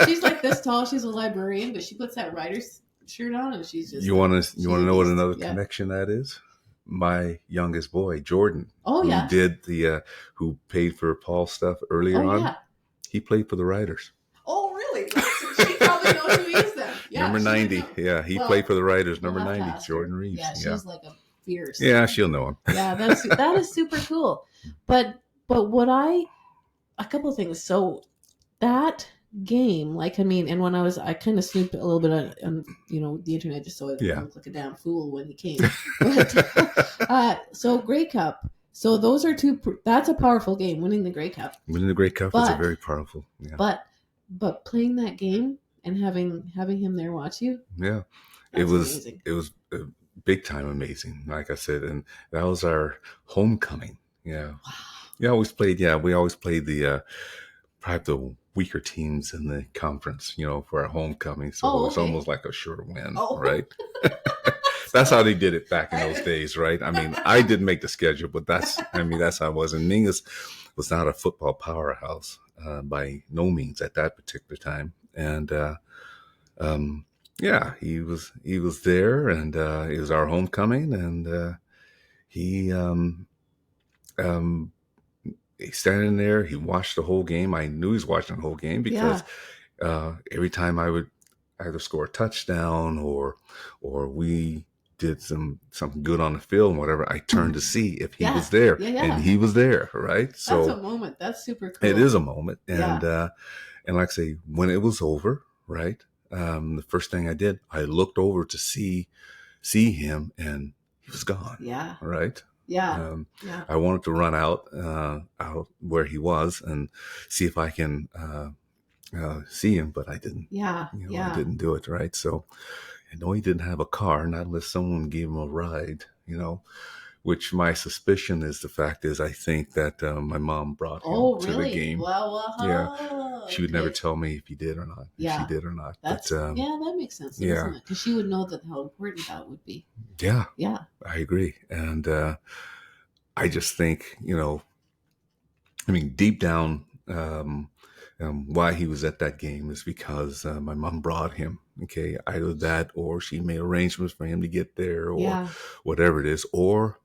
She's like this tall. She's a librarian, but she puts that Riders shirt on, and she's just. You want to know what another connection that is? My youngest boy, Jordan. Who did who paid for Paul's stuff earlier on. Yeah. He played for the Riders. Oh, really? She probably knows who he is then. Yeah, number 90. Yeah, he played for the Riders. Number 90, Jordan Reaves. Yeah, she's like a fierce. Yeah, she'll know him. Yeah, that is super cool. But what a couple of things. So that game, and when I kind of snooped a little bit on the internet just so I didn't look like a damn fool when he came. But, so Grey Cup. So those are that's a powerful game, winning the Grey Cup. Winning the Grey Cup is a very powerful. Yeah. But playing that game and having him there watch you. Yeah. It was big time amazing, like I said, and that was our homecoming. Yeah. Wow. We always played the probably the weaker teams in the conference, for our homecoming. So it was almost like a sure win, right? That's how they did it back in those days, right? I mean, I didn't make the schedule, but that's how it was. And Mingus was not a football powerhouse by no means at that particular time. And he was there, and it was our homecoming, and he's standing there. He watched the whole game. I knew he was watching the whole game because every time I would either score a touchdown or we did something good on the field and whatever, I turned to see if he was there, and he was there, right? So that's a moment. That's super cool. It is a moment, and like I say, when it was over, right? The first thing I did, I looked over to see him, and he was gone. Yeah. Right. Yeah. I wanted to run out where he was and see if I can see him, but I didn't. Yeah. I didn't do it. Right. So I know he didn't have a car, not unless someone gave him a ride, which my suspicion is I think that my mom brought him to the game. Well, yeah. She would never tell me if he did or not. If she did or not. That's, that makes sense. Doesn't it? Because she would know how important that would be. Yeah. Yeah. I agree. And I just think, deep down, Why he was at that game is because my mom brought him. Okay, either that or she made arrangements for him to get there, or Yeah. whatever it is, or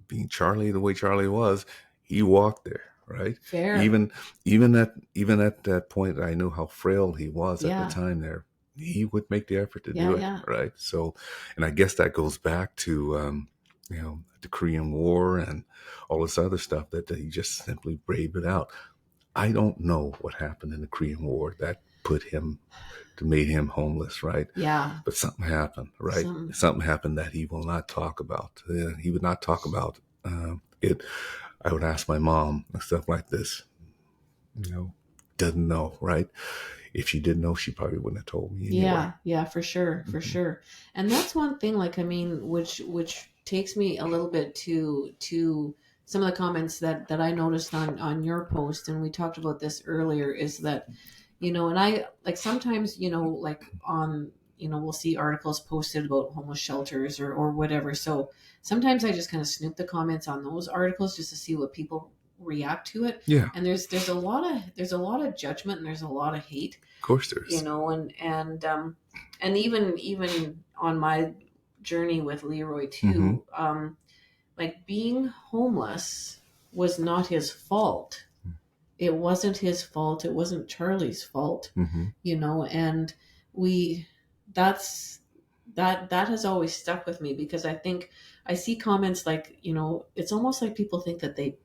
being Charlie the way Charlie was, he walked there, right? Fair. Even at that point, I knew how frail he was at the Yeah. time. There, he would make the effort to Yeah. do it, Yeah. right? So, and I guess that goes back to the Korean War and all this other stuff that he just simply braved it out. I don't know what happened in the Korean War that made him homeless, right? Yeah. But something happened, right? Something happened that he will not talk about. He would not talk about it. I would ask my mom and stuff like this. Doesn't know, right? If she didn't know, she probably wouldn't have told me anyway. Yeah, for sure, for sure. And that's one thing, like, I mean, which takes me a little bit to some of the comments that I noticed on your post, and we talked about this earlier, is that, and I, like, sometimes, like, on, we'll see articles posted about homeless shelters or whatever. So sometimes I just kind of snoop the comments on those articles just to see what people react to it. Yeah. And there's a lot of judgment, and there's a lot of hate. Of course there is. And even on my journey with Leroy too, like, being homeless was not his fault. It wasn't his fault. It wasn't Charlie's fault. And that has always stuck with me, because I think I see comments like, it's almost like people think that they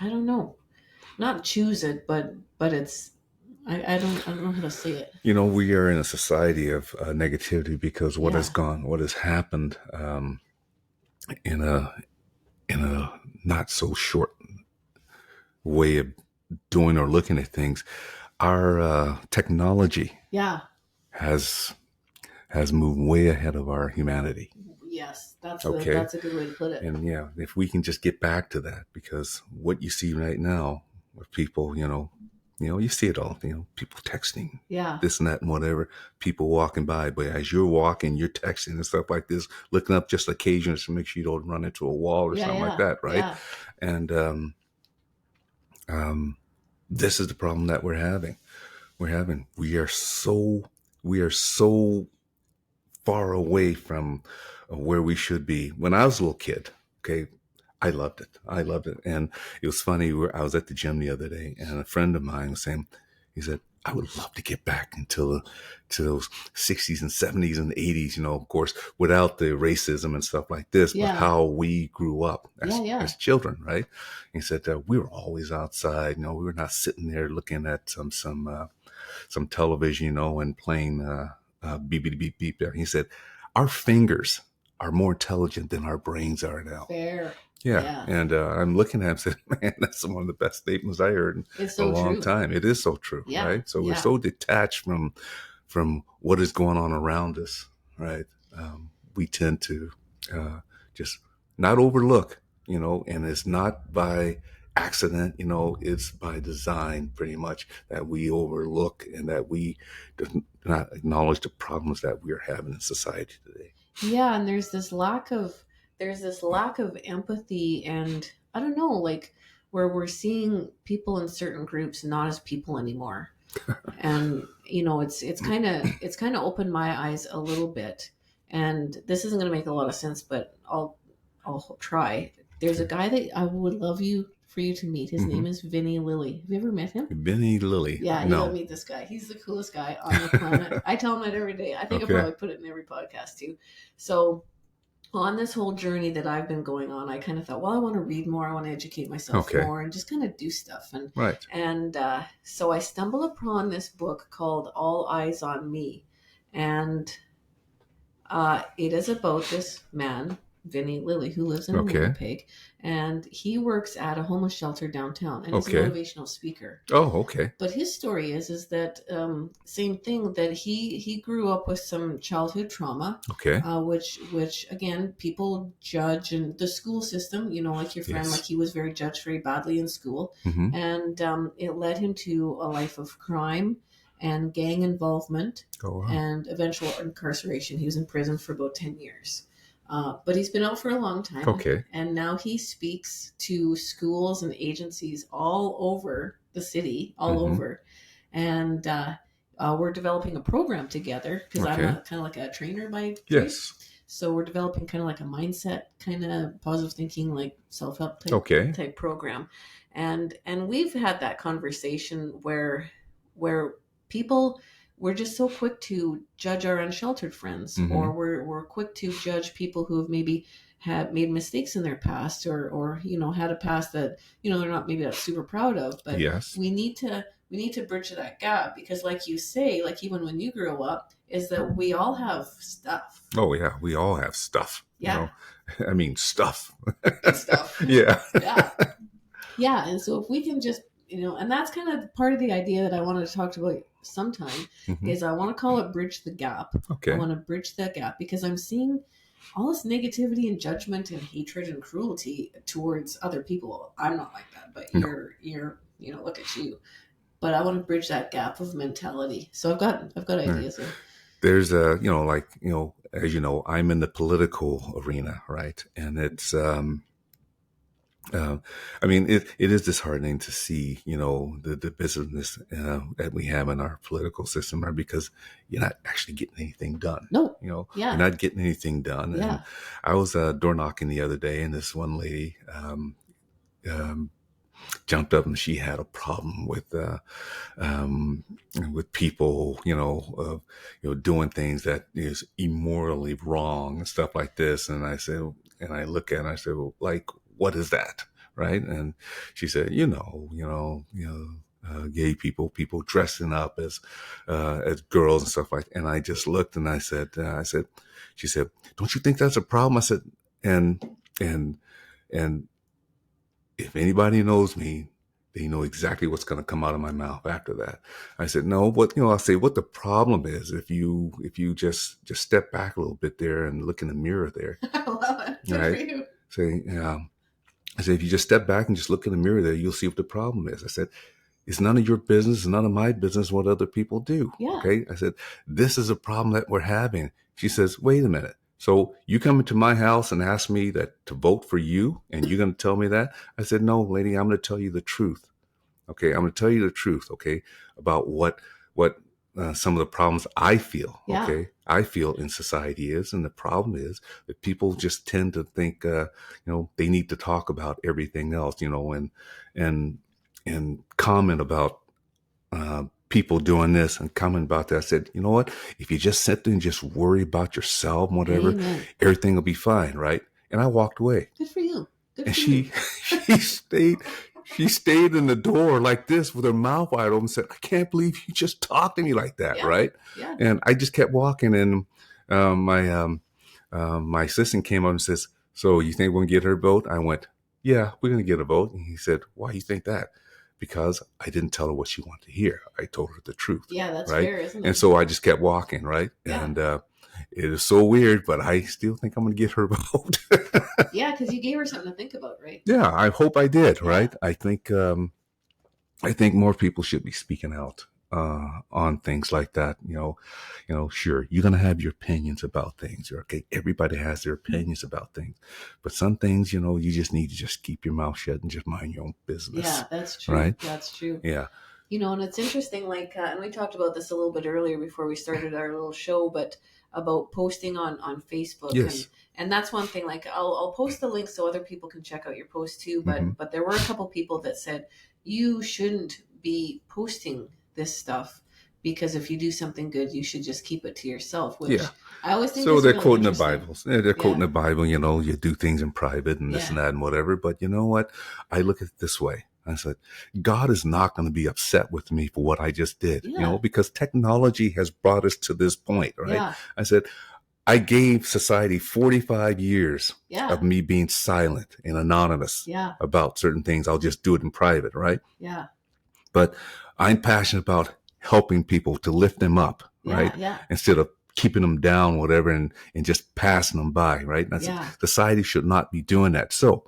I don't know, not choose it, but it's, I don't know how to say it. We are in a society of negativity because what has happened in a not so short way of doing or looking at things, our technology has moved way ahead of our humanity. Yes, that's a good way to put it. And if we can just get back to that, because what you see right now with people, you see it all, people texting, this and that and whatever, people walking by, but as you're walking, you're texting and stuff like this, looking up just occasionally to make sure you don't run into a wall or something like that, right? Yeah. And this is the problem that we're having. We are so far away from where we should be. When I was a little kid, okay, I loved it. And it was funny. I was at the gym the other day, and a friend of mine was saying, he said, I would love to get back to those 60s and 70s and 80s, of course, without the racism and stuff like this, but how we grew up as children, right? And he said we were always outside. We were not sitting there looking at some television, and playing beep, beep, beep, beep there. He said, our fingers are more intelligent than our brains are now. Fair. Yeah. And I'm looking at him and said, man, that's one of the best statements I heard in a long time. It is so true, right? So we're so detached from what is going on around us, right? We tend to just not overlook, and it's not by accident, it's by design pretty much that we overlook and that we do not acknowledge the problems that we are having in society today. Yeah, and there's this lack of empathy, and I don't know, like, where we're seeing people in certain groups not as people anymore. And it's kind of opened my eyes a little bit. And this isn't going to make a lot of sense, but I'll try. There's a guy that I would love for you to meet. His name is Vinny Lilly. Have you ever met him? Vinny Lilly. Yeah, you gotta meet this guy. He's the coolest guy on the planet. I tell him that every day. I think I probably put it in every podcast too. So on this whole journey that I've been going on, I kind of thought, well, I want to read more. I want to educate myself more and just kind of do stuff. And so I stumbled upon this book called All Eyes on Me. And it is about this man, Vinny Lilly, who lives in Winnipeg, and he works at a homeless shelter downtown, and he's a motivational speaker. Oh, okay. But his story is that same thing, that he grew up with some childhood trauma, which again, people judge, and the school system, like your friend, like, he was very judged very badly in school, and it led him to a life of crime and gang involvement and eventual incarceration. He was in prison for about 10 years. But he's been out for a long time. Okay. And now he speaks to schools and agencies all over the city, all over. And we're developing a program together because I'm kind of like a trainer by trade. Yes. So we're developing kind of like a mindset, kind of positive thinking, like self-help type program. And we've had that conversation where people, we're just so quick to judge our unsheltered friends, or we're quick to judge people who have maybe had made mistakes in their past, or had a past that they're not maybe not super proud of. But we need to bridge that gap, because like you say, like even when you grew up, is that we all have stuff. Oh yeah, we all have stuff. Yeah. I mean stuff. Good stuff. Yeah. Yeah. And so if we can just, and that's kind of part of the idea that I wanted to talk about sometime, is I want to call it bridge the gap. Okay. I want to bridge that gap because I'm seeing all this negativity and judgment and hatred and cruelty towards other people. I'm not like that, but you're look at you. But I want to bridge that gap of mentality. So I've got ideas there. There's as you know, I'm in the political arena, right? And it's I mean, it is disheartening to see, the business that we have in our political system, right? Because you're not actually getting anything done. No. You're not getting anything done. Yeah. And I was door knocking the other day, and this one lady jumped up, and she had a problem with people, doing things that is immorally wrong and stuff like this. And I said, and I look at her and I said, well, like, what is that? Right. And she said, gay people dressing up as girls and stuff like that. And I just looked and I said, she said, don't you think that's a problem? I said, and if anybody knows me, they know exactly what's going to come out of my mouth after that. I said, no, I'll say what the problem is. If you just step back a little bit there and look in the mirror there. I love it. Good right? for you. Say, I said, if you just step back and just look in the mirror there, you'll see what the problem is. I said, it's none of your business, it's none of my business what other people do. Yeah. Okay. I said, this is a problem that we're having. She says, wait a minute. So you come into my house and ask me to vote for you, and you're going to tell me that? I said, no, lady, I'm going to tell you the truth. Okay. I'm going to tell you the truth. Okay. About what some of the problems I feel. Yeah. Okay. I feel in society is, and the problem is that people just tend to think, they need to talk about everything else, and comment about, people doing this and comment about that. I said, you know what? If you just sit there and just worry about yourself and whatever, Amen. Everything will be fine. Right. And I walked away. Good for you. Good and for she stayed in the door like this with her mouth wide open and said, I can't believe you just talked to me like that. Yeah. Right. Yeah. And I just kept walking, and my assistant came up and says, so you think we're going to get her vote? I went, yeah, we're going to get a vote. And he said, why do you think that? Because I didn't tell her what she wanted to hear. I told her the truth. Yeah, that's right? fair, isn't it? And so I just kept walking, right? Yeah. And it is so weird, but I still think I'm going to get her vote. Yeah, because you gave her something to think about, right? Yeah, I hope I did, Yeah. right? I think more people should be speaking out on things like that. Sure, you're going to have your opinions about things. Okay, everybody has their opinions about things, but some things, you just need to just keep your mouth shut and just mind your own business. Yeah, that's true. Right? That's true. Yeah. And it's interesting, like, and we talked about this a little bit earlier before we started our little show, but about posting on Facebook. Yes. And that's one thing, like, I'll post the link so other people can check out your post too. But there were a couple people that said, you shouldn't be posting this stuff, because if you do something good, you should just keep it to yourself, which I always think so. They're really quoting the Bible. They're quoting the Bible. You do things in private and this and that and whatever. But you know what? I look at it this way. I said, God is not going to be upset with me for what I just did, because technology has brought us to this point, right? Yeah. I said, I gave society 45 years of me being silent and anonymous about certain things. I'll just do it in private, right? Yeah. But I'm passionate about helping people to lift them up, right? Yeah. Instead of keeping them down, whatever, and just passing them by, right? Society should not be doing that. So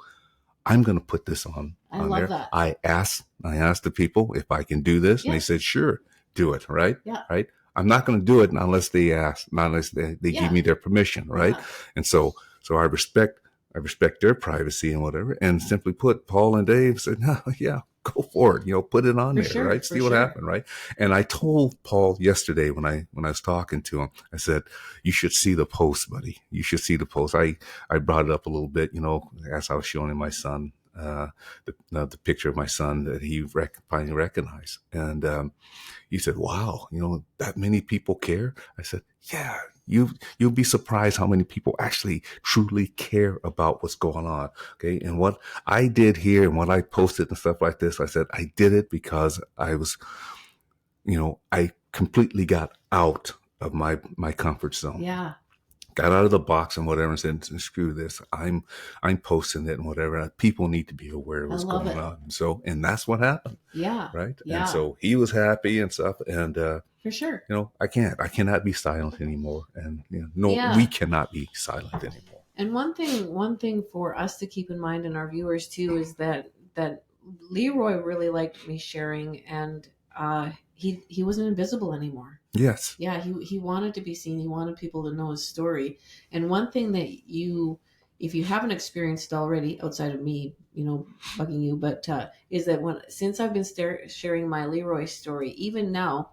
I'm going to put this on love there. That. I asked the people if I can do this, and they said, sure, do it, right? Yeah. Right. I'm not going to do it unless they ask, not unless they give me their permission, right? Yeah. And so So I respect their privacy and whatever. And simply put, Paul and Dave said, no, yeah, go for it. Put it on For there, sure, right? for See what sure. happened, right? And I told Paul yesterday when I was talking to him, I said, you should see the post, buddy. You should see the post. I brought it up a little bit, as I was showing him my son, the picture of my son that he finally recognized. And he said, wow, that many people care. I said, yeah, you'll be surprised how many people actually truly care about what's going on. Okay. And what I did here and what I posted and stuff like this, I said, I did it because I was, I completely got out of my comfort zone. Yeah. Got out of the box and whatever and said, screw this. I'm posting it and whatever. People need to be aware of what's going on. So, and that's what happened. Yeah. Right. Yeah. And so he was happy and stuff. And, for sure. I cannot be silent anymore. And, we cannot be silent anymore. And one thing for us to keep in mind and our viewers too, is that Leroy really liked me sharing, and, he wasn't invisible anymore. Yes. Yeah, he wanted to be seen. He wanted people to know his story. And one thing that if you haven't experienced already, outside of me, bugging you, but is that since I've been sharing my Leroy story, even now,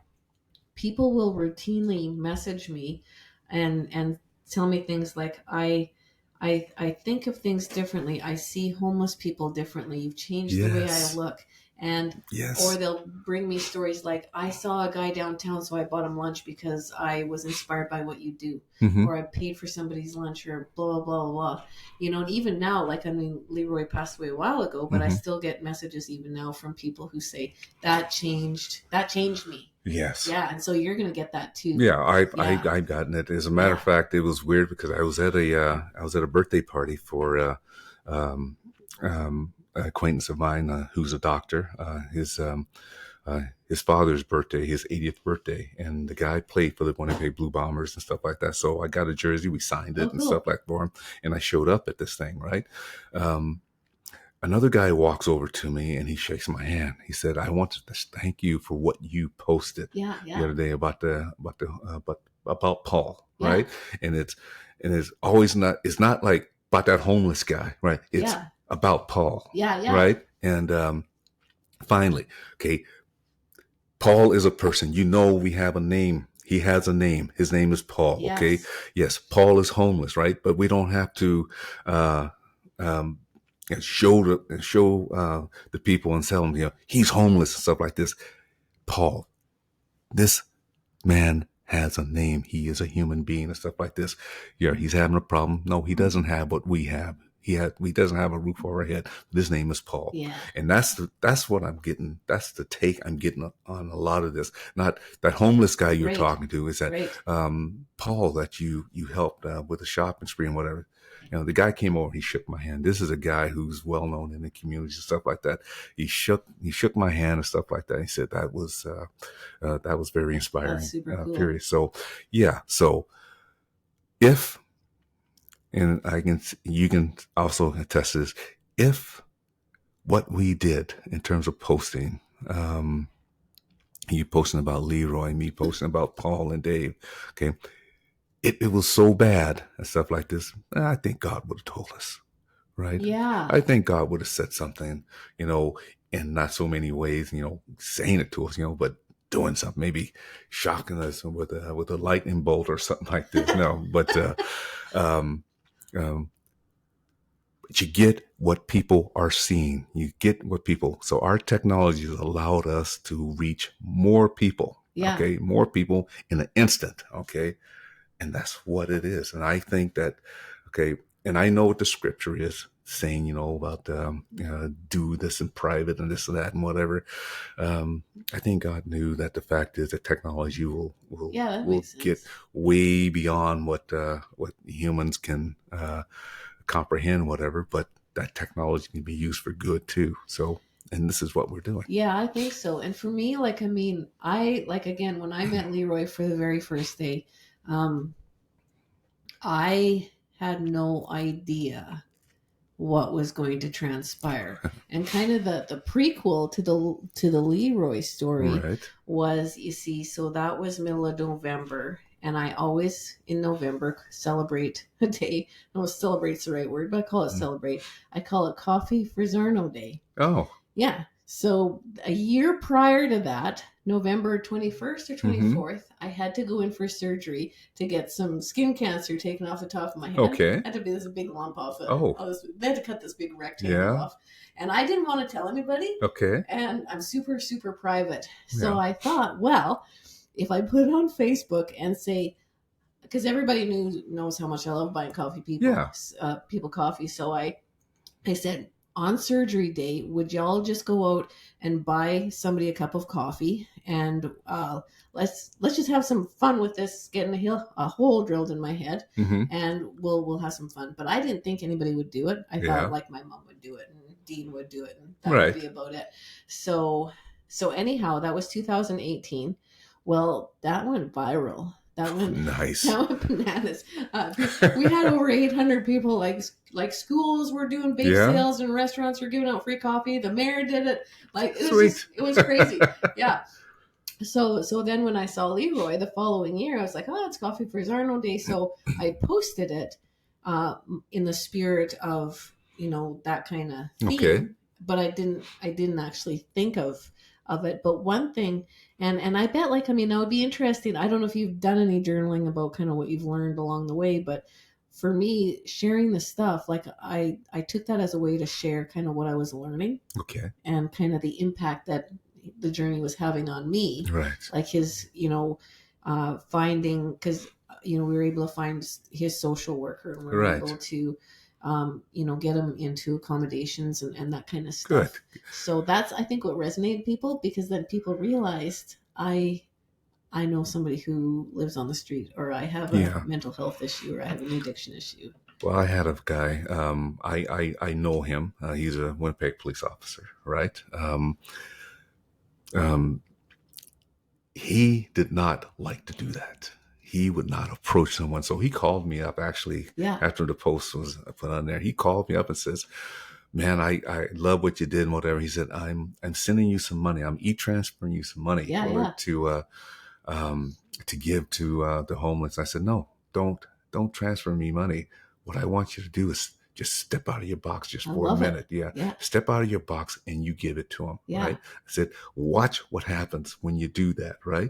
people will routinely message me and tell me things like, I think of things differently. I see homeless people differently. You've changed the way I look. And, or they'll bring me stories like, I saw a guy downtown, so I bought him lunch because I was inspired by what you do. Mm-hmm. Or I paid for somebody's lunch, or blah, blah, blah, blah. And even now, Leroy passed away a while ago, but I still get messages even now from people who say, that changed me. Yes. Yeah. And so you're going to get that too. Yeah. I've gotten it. As a matter of fact, it was weird because I was at a birthday party for, acquaintance of mine, who's a doctor, his father's birthday, his 80th birthday. And the guy played for the Winnipeg Blue Bombers and stuff like that. So I got a jersey, we signed it and stuff like that for him. And I showed up at this thing, right? Another guy walks over to me and he shakes my hand. He said, I want to thank you for what you posted the other day about Paul, right? And it's always it's not like about that homeless guy, right? It's about Paul. Right. And finally, okay, Paul is a person. We have a name. He has a name. His name is Paul. Yes. Okay. Yes. Paul is homeless, right? But we don't have to show the people and tell them, he's homeless and stuff like this. Paul, this man has a name. He is a human being and stuff like this. Yeah, he's having a problem. No, he doesn't have what we have. He doesn't have a roof over our head. His name is Paul. Yeah. And that's what I'm getting. That's the take I'm getting on a lot of this. Not that homeless guy you're talking to, is that Paul that you helped with a shopping spree and whatever. The guy came over, he shook my hand. This is a guy who's well known in the community and stuff like that. He shook my hand and stuff like that. He said that was very inspiring. That's super cool. Period. So yeah. So and you can also attest to this, if what we did in terms of posting, you posting about Leroy, me posting about Paul and Dave, okay, it was so bad and stuff like this, I think God would have told us, right? Yeah. I think God would have said something, in not so many ways, saying it to us, but doing something, maybe shocking us with a lightning bolt or something like this. No, but you get what people are seeing. You get what people. So our technology has allowed us to reach more people. Yeah. Okay, more people in an instant. Okay, and that's what it is. And I think that, okay, and I know what the scripture is saying, about do this in private and this and that and whatever. I think God knew that the fact is that technology will get way beyond what humans can comprehend, whatever. But that technology can be used for good too. So, and this is what we're doing. Yeah, I think so. And for me, again, when I met Leroy for the very first day, I had no idea what was going to transpire. And kind of the prequel to the Leroy story was, you see, so that was middle of November, And I always in November celebrate a day. No, celebrate's the right word, but I call it celebrate. I call it Coffee for Zarno Day. Oh. Yeah. So a year prior to that, November 21st or 24th, I had to go in for surgery to get some skin cancer taken off the top of my head. Okay. Had to be this big lump off. They had to cut this big rectangle off. And I didn't want to tell anybody. Okay. And I'm super, super private. So I thought, well, if I put it on Facebook and say, because everybody knows how much I love buying coffee, people coffee. So I said, on surgery day, would y'all just go out and buy somebody a cup of coffee, and let's just have some fun with this, getting a hole drilled in my head, and we'll have some fun. But I didn't think anybody would do it. I thought like my mom would do it, and Dean would do it, and that would be about it. So anyhow, that was 2018. Well, that went viral. That went nice. That went bananas. We had over 800 people. Like schools were doing bake sales, and restaurants were giving out free coffee. The mayor did it. Like it was crazy. Yeah. So then when I saw Leroy the following year, I was like, oh, it's Coffee for Zarno Day. So I posted it in the spirit of that kind of theme. Okay. But I didn't actually think of it. But one thing, and I bet that would be interesting. I don't know if you've done any journaling about kind of what you've learned along the way, but for me, sharing the stuff, I took that as a way to share kind of what I was learning. Okay. And kind of the impact that the journey was having on me. Right. Like his, finding, because, we were able to find his social worker, and we were able to get them into accommodations and that kind of stuff. Good. So that's, I think, what resonated people, because then people realized I know somebody who lives on the street, or I have a mental health issue, or I have an addiction issue. Well, I had a guy, I know him. He's a Winnipeg police officer, right? He did not like to do that. He would not approach someone. So he called me up actually after the post was put on there. He called me up and says, man, I love what you did and whatever. He said, I'm sending you some money. I'm e-transferring you some money to give to the homeless. I said, no, don't transfer me money. What I want you to do is just step out of your box just for a minute. Yeah. Step out of your box and you give it to him. Yeah. Right. I said, watch what happens when you do that. Right.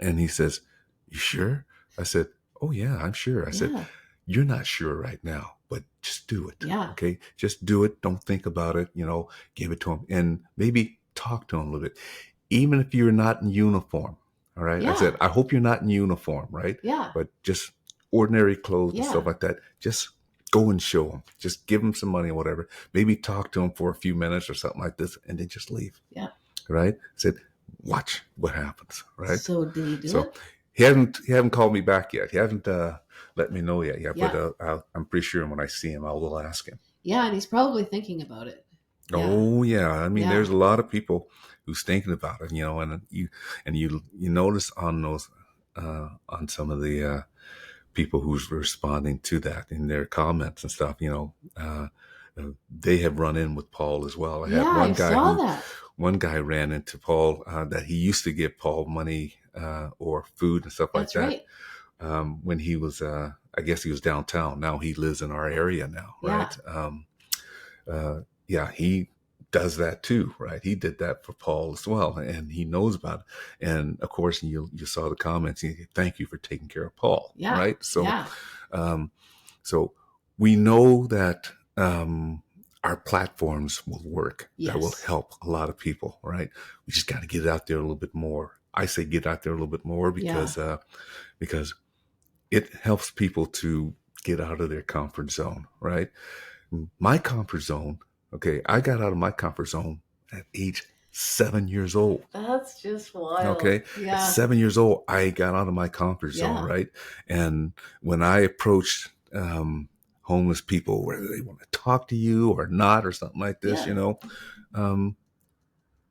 And he says, you sure? I said, oh yeah, I'm sure. I said, you're not sure right now, but just do it. Yeah. Okay. Just do it. Don't think about it. Give it to him and maybe talk to him a little bit. Even if you're not in uniform. All right. Yeah. I said, I hope you're not in uniform. Right. Yeah. But just ordinary clothes and stuff like that. Just go and show them. Just give them some money or whatever. Maybe talk to them for a few minutes or something like this, and then just leave. Yeah. Right. I said, watch what happens. Right. So did he do it? He hasn't called me back yet. He hasn't let me know yet. But I'm pretty sure when I see him, I will ask him. Yeah, and he's probably thinking about it. Oh yeah. I mean, there's a lot of people who's thinking about it. And you notice on those on some of the people who's responding to that in their comments and stuff. They have run in with Paul as well. I had one guy ran into Paul that he used to give Paul money or food and stuff like that. Right. When he was, I guess he was downtown. Now he lives in our area now, right? He does that too, right? He did that for Paul as well, and he knows about it. And of course, you saw the comments. Thank you for taking care of Paul, right? So, so we know that our platforms will work. Yes. That will help a lot of people, right? We just got to get out there a little bit more. I say get out there a little bit more because it helps people to get out of their comfort zone, right? My comfort zone. Okay, I got out of my comfort zone at age 7 years old. That's just wild. Okay, at 7 years old, I got out of my comfort zone, right? And when I approached homeless people, whether they want to talk to you or not or something like this,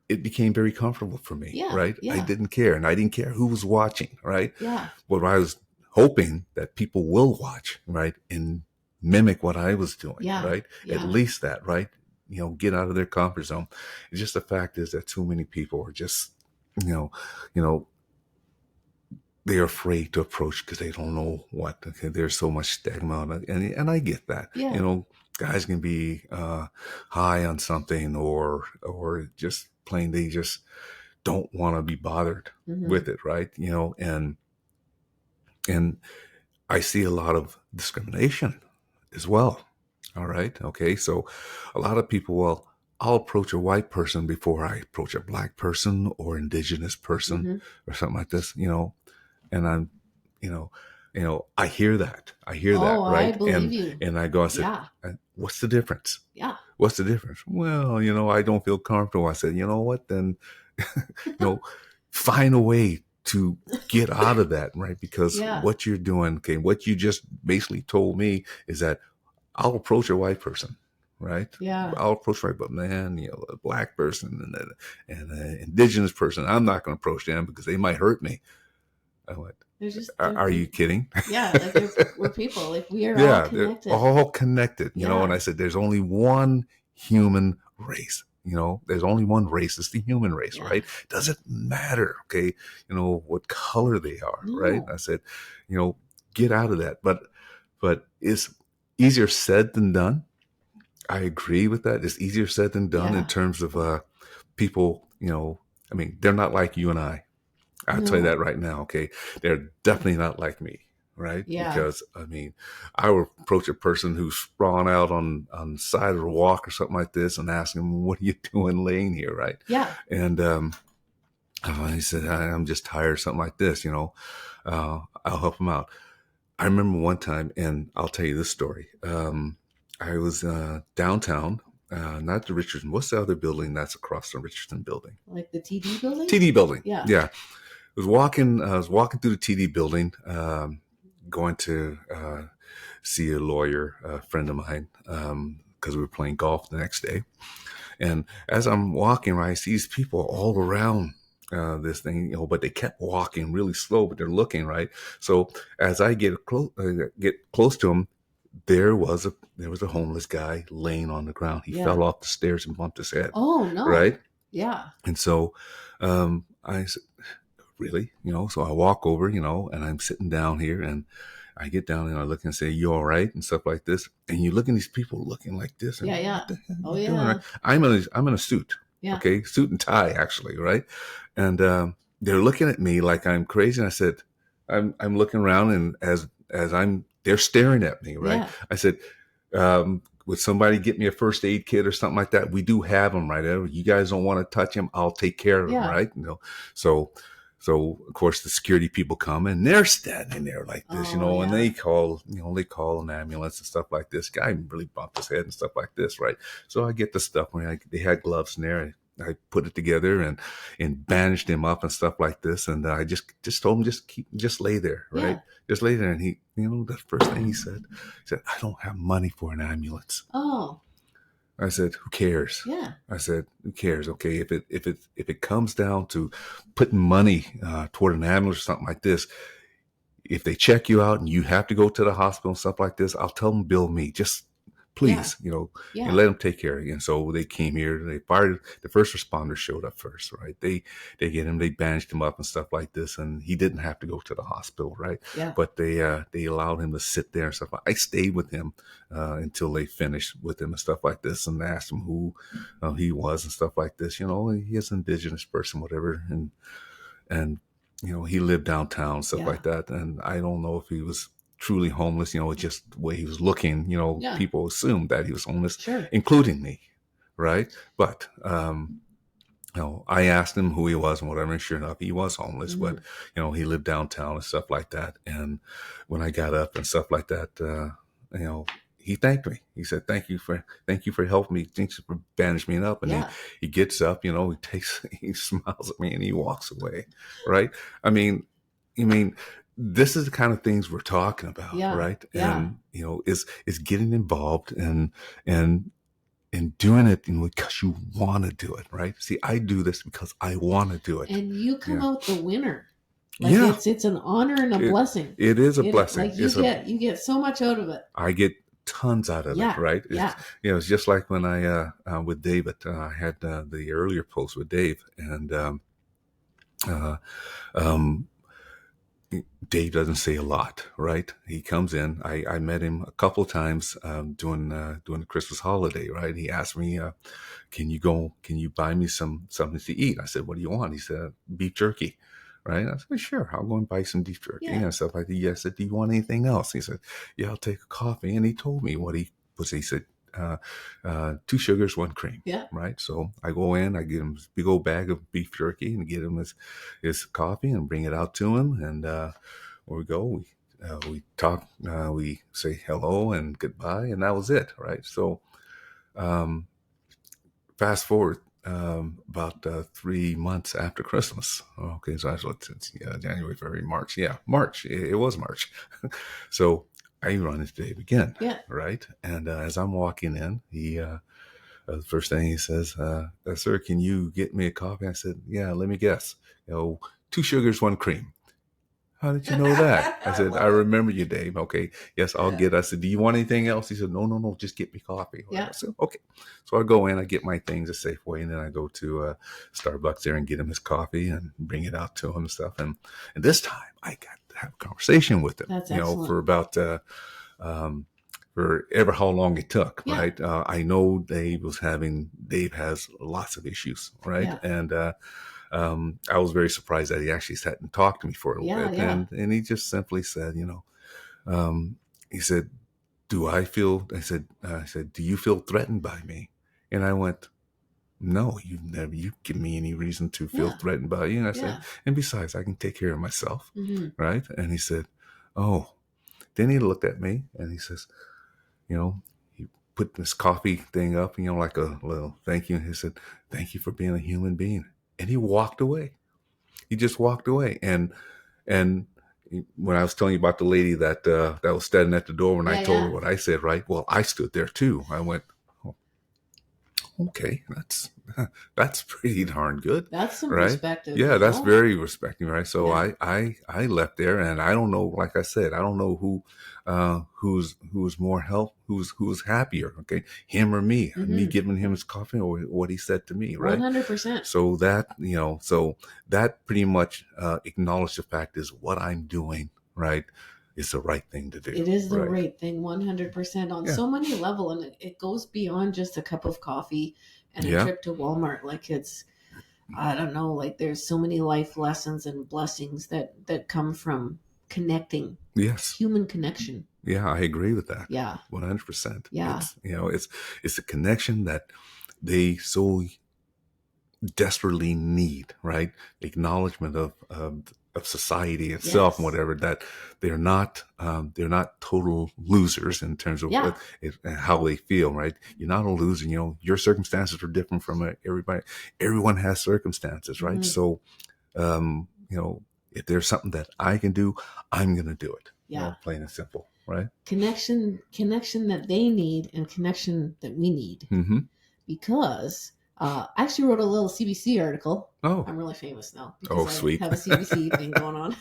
it became very comfortable for me, right? Yeah. I didn't care, and I didn't care who was watching, right? Yeah. But I was hoping that people will watch, right, and mimic what I was doing, right? Yeah. At least that, right? Get out of their comfort zone. It's just the fact is that too many people are just, they're afraid to approach because they don't know what. Okay, there's so much stigma, and I get that. Yeah. Guys can be high on something, or just plain they just don't want to be bothered with it, right? And I see a lot of discrimination as well. All right, okay, so a lot of people, well, I'll approach a white person before I approach a black person or indigenous person or something like this, and I'm, you know, I hear that, Oh, I right? believe you. And I go, I said, Yeah. what's the difference? Yeah. What's the difference? Well, I don't feel comfortable. I said, you know what? Then, find a way to get out of that, right? Because what you're doing, okay, what you just basically told me is that I'll approach a white person, right? Yeah. I'll approach right, but man, a black person and an indigenous person, I'm not going to approach them because they might hurt me. I went, are you kidding? Yeah, like we're people. Like we are all connected. They're all connected, and I said, there's only one human race. There's only one race. It's the human race, right? Doesn't matter, okay, what color they are, right? I said, get out of that. But it's easier said than done. I agree with that. It's easier said than done in terms of people, they're not like you and I. I'll tell you that right now, okay? They're definitely not like me, right? Yeah. Because, I would approach a person who's sprawling out on the side of the walk or something like this and ask them, what are you doing laying here, right? Yeah. And he said, I'm just tired or something like this, I'll help him out. I remember one time, and I'll tell you this story. I was downtown, not the Richardson. What's the other building that's across the Richardson building? Like the TD building? TD building. Yeah. Yeah. I was walking through the TD building, going to see a lawyer, a friend of mine, because we were playing golf the next day. And as I'm walking, right, I see these people all around this thing, but they kept walking really slow, but they're looking, right. So as I get close to them, there was a homeless guy laying on the ground. He fell off the stairs and bumped his head. Oh no! Right? Yeah. And so I said, really? So I walk over, and I'm sitting down here, and I get down and I look and say, you all right? And stuff like this. And you look at these people looking like this. And yeah. What the hell oh you yeah. Doing? I'm in a suit. Yeah. Okay. Suit and tie, actually. Right. And they're looking at me like I'm crazy. And I said, I'm looking around, and as they're staring at me. Right. Yeah. I said, would somebody get me a first aid kit or something like that? We do have them, right? You guys don't want to touch them. I'll take care of them. Right. So of course the security people come, and they're standing there like this, and they call an ambulance and stuff like this. Guy really bumped his head and stuff like this, right? So I get the stuff when they had gloves in there. I put it together and bandaged him up and stuff like this. And I just told him, just lay there, right? Yeah. Just lay there. And he, the first thing he said, I don't have money for an ambulance. Oh. I said, who cares? Yeah. I said, who cares? Okay. If it comes down to putting money toward an ambulance or something like this, if they check you out and you have to go to the hospital and stuff like this, I'll tell them, bill me. Just please, and let them take care of you. And so they came here, they fired, the first responders showed up first, right? They get him, they bandaged him up and stuff like this. And he didn't have to go to the hospital, right? Yeah. But they allowed him to sit there and stuff. I stayed with him until they finished with him and stuff like this, and asked him who he was and stuff like this. He's an indigenous person, whatever. And he lived downtown, stuff like that. And I don't know if he was truly homeless, just the way he was looking, people assumed that he was homeless, sure, including me. Right. But, I asked him who he was and whatever, and sure enough, he was homeless, but, he lived downtown and stuff like that. And when I got up and stuff like that, he thanked me. He said, thank you for helping me. Thanks for bandaging me up. And he gets up, he smiles at me and he walks away. Right. I mean, this is the kind of things we're talking about, right? Yeah. And is getting involved and doing it because you want to do it, right? See, I do this because I want to do it, and you come out the winner. Like it's an honor and a blessing. It is a blessing. Like you get so much out of it. I get tons out of it, right? It's just like when I with David, I had the earlier post with Dave, and Dave doesn't say a lot, right? He comes in. I met him a couple of times during the Christmas holiday, right? He asked me, "Can you buy me something to eat?" I said, "What do you want?" He said, "Beef jerky." Right? I said, "Sure, I'll go and buy some beef jerky and stuff like that." Yeah, I said, "Do you want anything else?" He said, "Yeah, I'll take a coffee." And he told me what he was. He said, 2 sugars, 1 cream. Yeah. Right. So I go in, I get him a big old bag of beef jerky and get him his coffee and bring it out to him. And where we go, we talk, we say hello and goodbye, and that was it. Right. So um, fast forward about 3 months after Christmas. Okay, so it's January, February, March. Yeah, March. It was March. So I run into Dave again. Yeah. Right. And as I'm walking in, he the first thing he says, "Sir, can you get me a coffee?" I said, "Yeah, let me guess. 2 sugars, 1 cream." "How did you know that?" I said, "I remember you, Dave." "Okay, yes, I'll get." I said, "Do you want anything else?" He said, No, just get me coffee." Yeah. I said, "Okay." So I go in, I get my things at Safeway, and then I go to Starbucks there and get him his coffee and bring it out to him and stuff. And this time I got to have a conversation with him. That's excellent. For about for ever how long it took, right? I know Dave has lots of issues, right? And I was very surprised that he actually sat and talked to me for a little bit. And he just simply said, he said, I said, "Do you feel threatened by me?" And I went, "No, you've given me any reason to feel threatened by you." And I said, "And besides, I can take care of myself." Mm-hmm. Right. And he said, "Oh." Then he looked at me and he says, he put this coffee thing up, like a little thank you. And he said, "Thank you for being a human being." And he walked away. He just walked away. And when I was telling you about the lady that was standing at the door when I told her what I said, right? Well, I stood there too. I went, "Oh, okay, that's pretty darn good." That's some right? perspective. Yeah, that's very respecting, right? So I left there, and I don't know. Like I said, I don't know who's more who's happier, okay, him or me, me giving him his coffee or what he said to me, right? 100%. So that pretty much acknowledged the fact is what I'm doing, right? It's the right thing to do. It is the right thing, 100% on so many levels, and it goes beyond just a cup of coffee and a trip to Walmart. Like I don't know, like there's so many life lessons and blessings that come from connecting. Yes. Human connection. Yeah, I agree with that. Yeah. 100%. Yeah. It's a connection that they so desperately need, right? Acknowledgement of society itself and whatever, that they're not total losers in terms of how they feel, right? You're not a loser. Your circumstances are different from everybody. Everyone has circumstances, right? So, if there's something that I can do, I'm going to do it. Yeah. Plain and simple, right? Connection that they need and connection that we need. Mm-hmm. Because I actually wrote a little CBC article. Oh. I'm really famous now because sweet. I have a CBC thing going on.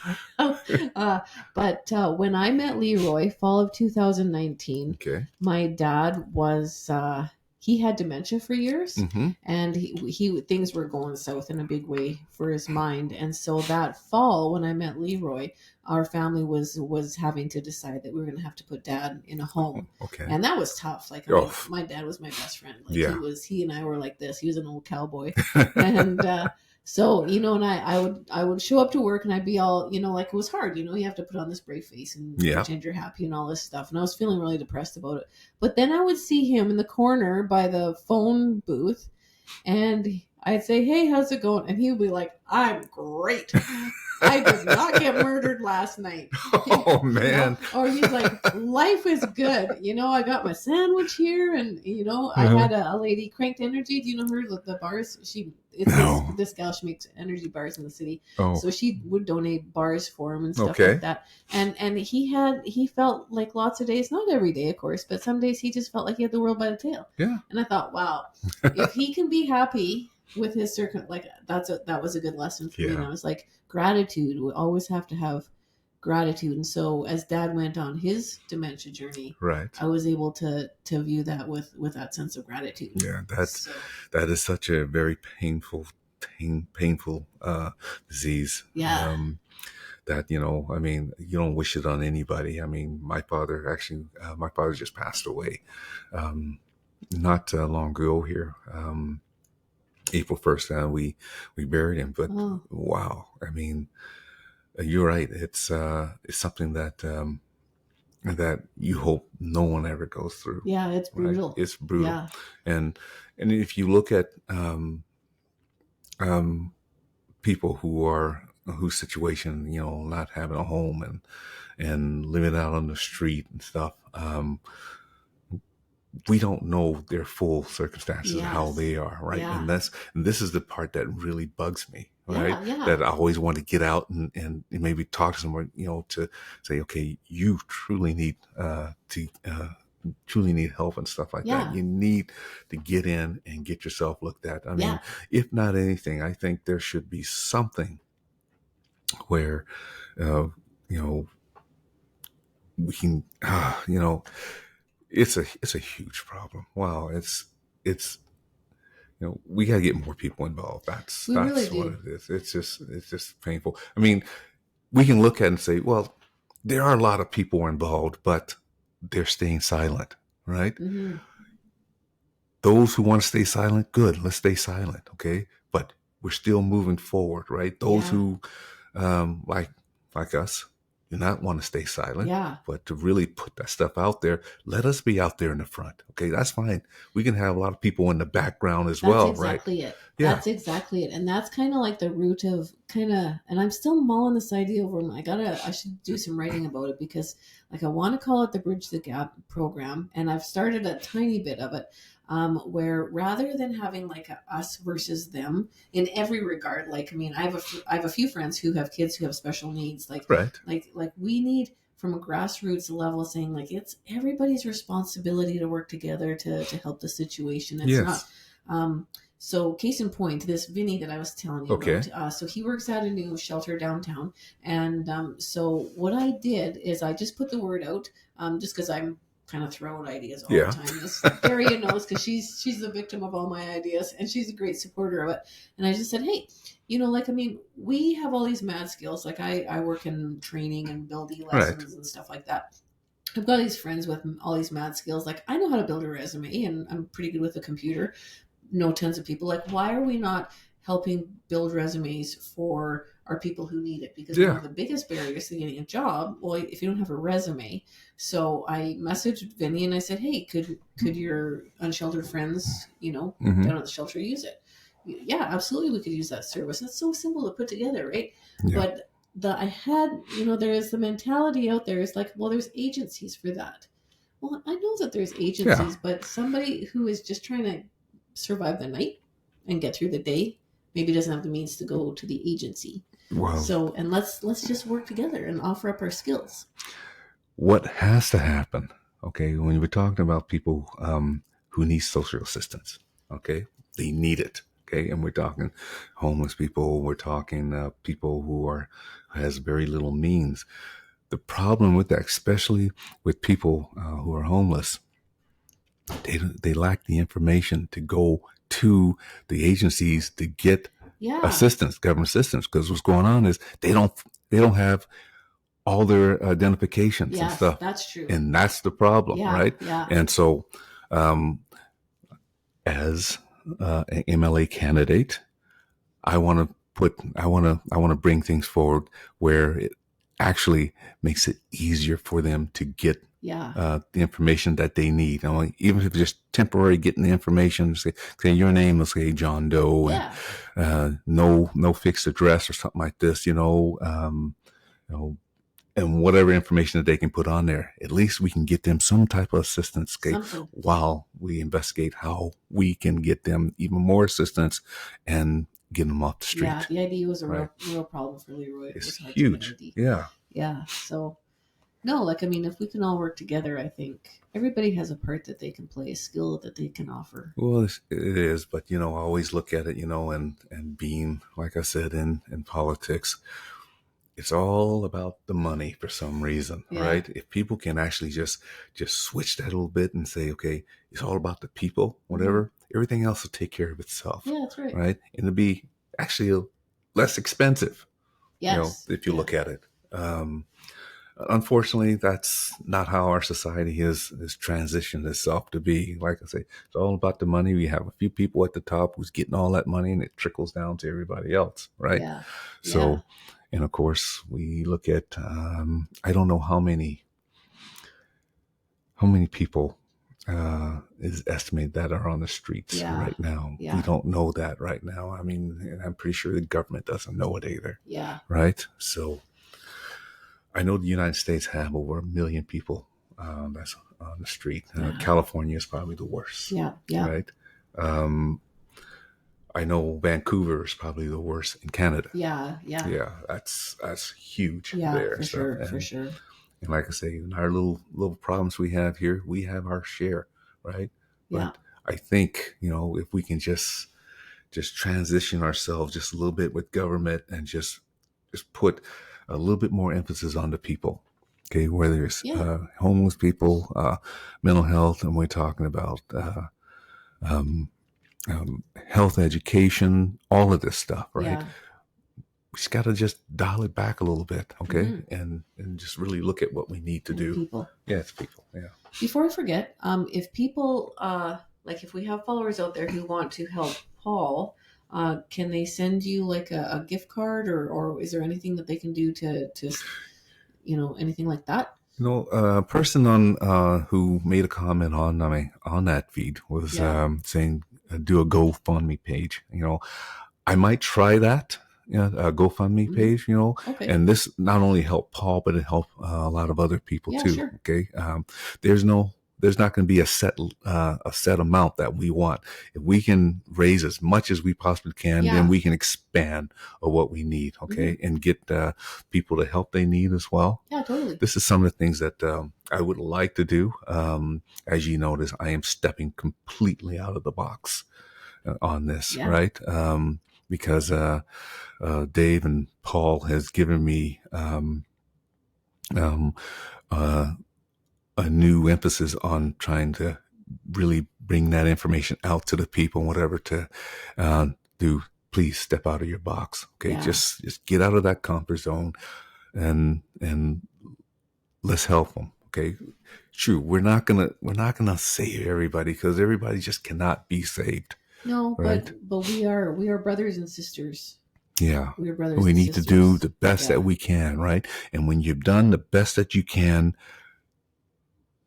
But when I met Leroy, fall of 2019, my dad was he had dementia for years, and he things were going south in a big way for his mind. And so that fall, when I met Leroy, our family was having to decide that we were going to have to put dad in a home. Okay. And that was tough. Like, my dad was my best friend. Like he and I were like this. He was an old cowboy. And so, and I would show up to work and I'd be all, like it was hard, you have to put on this brave face and pretend you're happy and all this stuff. And I was feeling really depressed about it. But then I would see him in the corner by the phone booth and I'd say, "Hey, how's it going?" And he would be like, "I'm great. I did not get murdered last night." Oh, man. Or he's like, "Life is good. I got my sandwich here." And, I had a lady, Cranked Energy. Do you know her? The bars? This gal, she makes energy bars in the city. Oh. So she would donate bars for him and stuff like that. And he felt like lots of days, not every day, of course, but some days he just felt like he had the world by the tail. Yeah. And I thought, wow, if he can be happy with his that was a good lesson for me. And I was like, gratitude. We always have to have gratitude. And so as dad went on his dementia journey, right, I was able to view that with that sense of gratitude. Yeah, that is such a very painful disease. Yeah. that, I mean, you don't wish it on anybody. I mean, my father just passed away not long ago here, April 1st, and we buried him. But wow, I mean, you're right. It's something that you hope no one ever goes through. Yeah, it's brutal. Right? It's brutal. Yeah. And if you look at people whose situation, not having a home and living out on the street and stuff, we don't know their full circumstances, how they are, right? Yeah. And this is the part that really bugs me, right? Yeah. That I always want to get out and maybe talk to someone, to say, okay, you truly need help and stuff like that. You need to get in and get yourself looked at. I mean, if not anything, I think there should be something where, we can, it's a huge problem. Wow. It's, we got to get more people involved. That's really what it is. It's just painful. I mean, we can look at it and say, well, there are a lot of people involved, but they're staying silent, right? Mm-hmm. Those who want to stay silent, good. Let's stay silent. Okay. But we're still moving forward, right? Those who, like us, do not want to stay silent, but to really put that stuff out there, let us be out there in the front. Okay, that's fine. We can have a lot of people in the background as well, right? That's exactly it. Yeah. That's exactly it. And that's kind of like the root of and I'm still mulling this idea over, and I should do some writing about it, because I want to call it the Bridge the Gap program. And I've started a tiny bit of it. Where rather than having a us versus them in every regard, I have a few friends who have kids who have special needs, right. We need, from a grassroots level, saying it's everybody's responsibility to work together to help the situation. It's not. So case in point, this Vinny that I was telling you about, so he works at a new shelter downtown. And so what I did is I just put the word out, just because I'm kind of throw out ideas all the time. This Daria knows, because she's the victim of all my ideas, and she's a great supporter of it. And I just said, hey, we have all these mad skills. I work in training and building lessons and stuff like that. I've got these friends with all these mad skills. I know how to build a resume, and I'm pretty good with a computer. Know tons of people. Why are we not helping build resumes for our people who need it? Because one of the biggest barriers to getting a job, well, if you don't have a resume. So I messaged Vinny and I said, hey, could your unsheltered friends, down at the shelter use it? Yeah, absolutely. We could use that service. It's so simple to put together, right? Yeah. But I had, there is the mentality out there is well, there's agencies for that. Well, I know that there's agencies, but somebody who is just trying to survive the night and get through the day maybe doesn't have the means to go to the agency. Wow. So, and let's just work together and offer up our skills. What has to happen, okay, when we're talking about people who need social assistance, okay, they need it, okay, and we're talking homeless people, we're talking people who has very little means. The problem with that, especially with people who are homeless, they lack the information to go to the agencies to get assistance, government assistance, because what's going on is they don't have all their identifications and stuff. That's true. And that's the problem, right? Yeah. And so as an MLA candidate, I want to bring things forward where it actually makes it easier for them to get the information that they need. Even if it's just temporary, getting the information, say your name, let's say John Doe, and no fixed address or something like this, and whatever information that they can put on there, at least we can get them some type of assistance while we investigate how we can get them even more assistance and get them off the street. Yeah, the ID was a real problem for Leroy. It's huge. Yeah. Yeah. So, no, if we can all work together, I think everybody has a part that they can play, a skill that they can offer. Well, it is, but, I always look at it, and being, like I said, in politics, it's all about the money for some reason, right? If people can actually just switch that a little bit and say, okay, it's all about the people, whatever, everything else will take care of itself. Yeah, that's right. Right? And it'll be actually less expensive, if you look at it. Unfortunately, that's not how our society has transitioned itself to be. Like I say, it's all about the money. We have a few people at the top who's getting all that money, and it trickles down to everybody else, right? Yeah. So, and of course, we look at I don't know how many people is estimated that are on the streets right now. We don't know that right now. I mean, and I'm pretty sure the government doesn't know it either. Yeah. Right. So I know the United States have over 1 million people that's on the street. California is probably the worst. Yeah. Yeah. Right. I know Vancouver is probably the worst in Canada. Yeah. Yeah. Yeah. That's huge. Yeah. There. For sure. For sure. And like I say, in our little problems we have here, we have our share, right? Yeah. But I think, if we can just transition ourselves just a little bit with government and just put a little bit more emphasis on the people, okay? Whether it's homeless people, mental health, and we're talking about health education, all of this stuff, right? Yeah. We just got to just dial it back a little bit, okay? And just really look at what we need to do. People. Yeah, it's people. Yeah. Before I forget, if people like if we have followers out there who want to help Paul, can they send you like a gift card, or is there anything that they can do to anything like that? A person on who made a comment on that feed was saying do a GoFundMe page. I might try that. A GoFundMe page, Okay. And this not only helped Paul, but it helped a lot of other people too. Sure. Okay. There's not going to be a set amount that we want. If we can raise as much as we possibly can, then we can expand on what we need. Okay. And get people the help they need as well. Yeah, totally. This is some of the things that I would like to do. As you notice, I am stepping completely out of the box on this, right? Because Dave and Paul has given me a new emphasis on trying to really bring that information out to the people and whatever to do. Please step out of your box. Okay. Just get out of that comfort zone and let's help them. Okay. True. We're not gonna save everybody, because everybody just cannot be saved. No, right? but we are brothers and sisters. Yeah. We are brothers. We and need sisters. to do the best that we can, right? And when you've done the best that you can,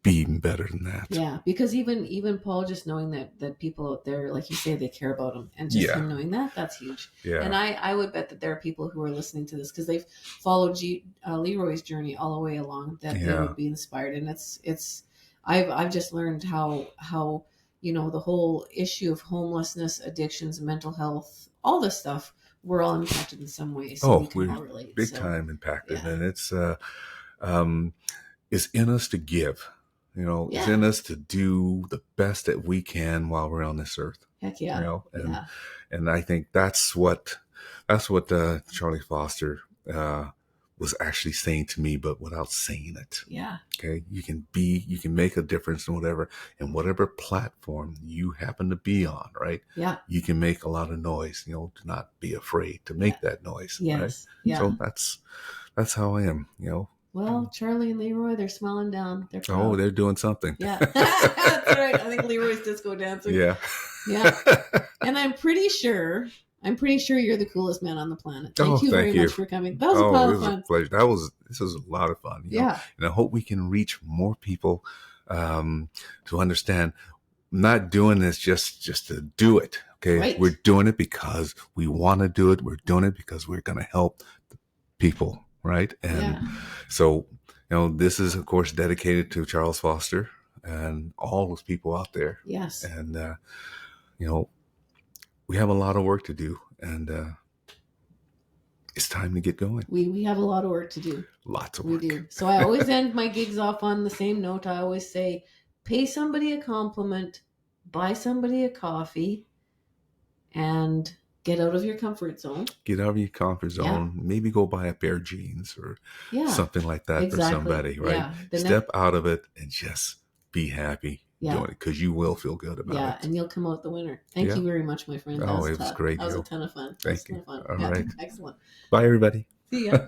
be even better than that. Yeah, because even Paul, just knowing that people out there, like you say, they care about him, and just him knowing that's huge. Yeah. And I would bet that there are people who are listening to this because they've followed Leroy's journey all the way along, that they would be inspired. And it's I've just learned how the whole issue of homelessness, addictions, mental health, all this stuff, we're all impacted in some way. So we're all relate. Big time impacted, and it's in us to give. It's in us to do the best that we can while we're on this earth. Heck yeah. And I think that's what Charlie Foster was actually saying to me, but without saying it. Yeah. Okay. You can make a difference in whatever platform you happen to be on, right? Yeah. You can make a lot of noise, to not be afraid to make that noise. Yes. Right? Yeah. So that's how I am, Well, Charlie and Leroy, they're smiling down. They're proud. Oh, they're doing something. Yeah. That's right. I think Leroy's disco dancing. Yeah. Yeah. And I'm pretty sure you're the coolest man on the planet. Thank you very much for coming. That was a lot of fun. A pleasure. This was a lot of fun. Yeah. And I hope we can reach more people to understand, not doing this just to do it. Okay. Right. We're doing it because we want to do it. We're doing it because we're going to help people. Right. And so, this is, of course, dedicated to Charles Foster and all those people out there. Yes. And, we have a lot of work to do, and it's time to get going. We have a lot of work to do. Lots of work. We do. So I always end my gigs off on the same note. I always say, pay somebody a compliment, buy somebody a coffee, and get out of your comfort zone. Get out of your comfort zone. Yeah. Maybe go buy a pair of jeans or something like that for somebody, right? Yeah. Step out of it and just be happy doing it, because you will feel good about it. Yeah, and you'll come out the winner. Thank you very much, my friend. It was great. That was a ton of fun. Thank you. Fun. All right. Excellent. Bye, everybody. See ya.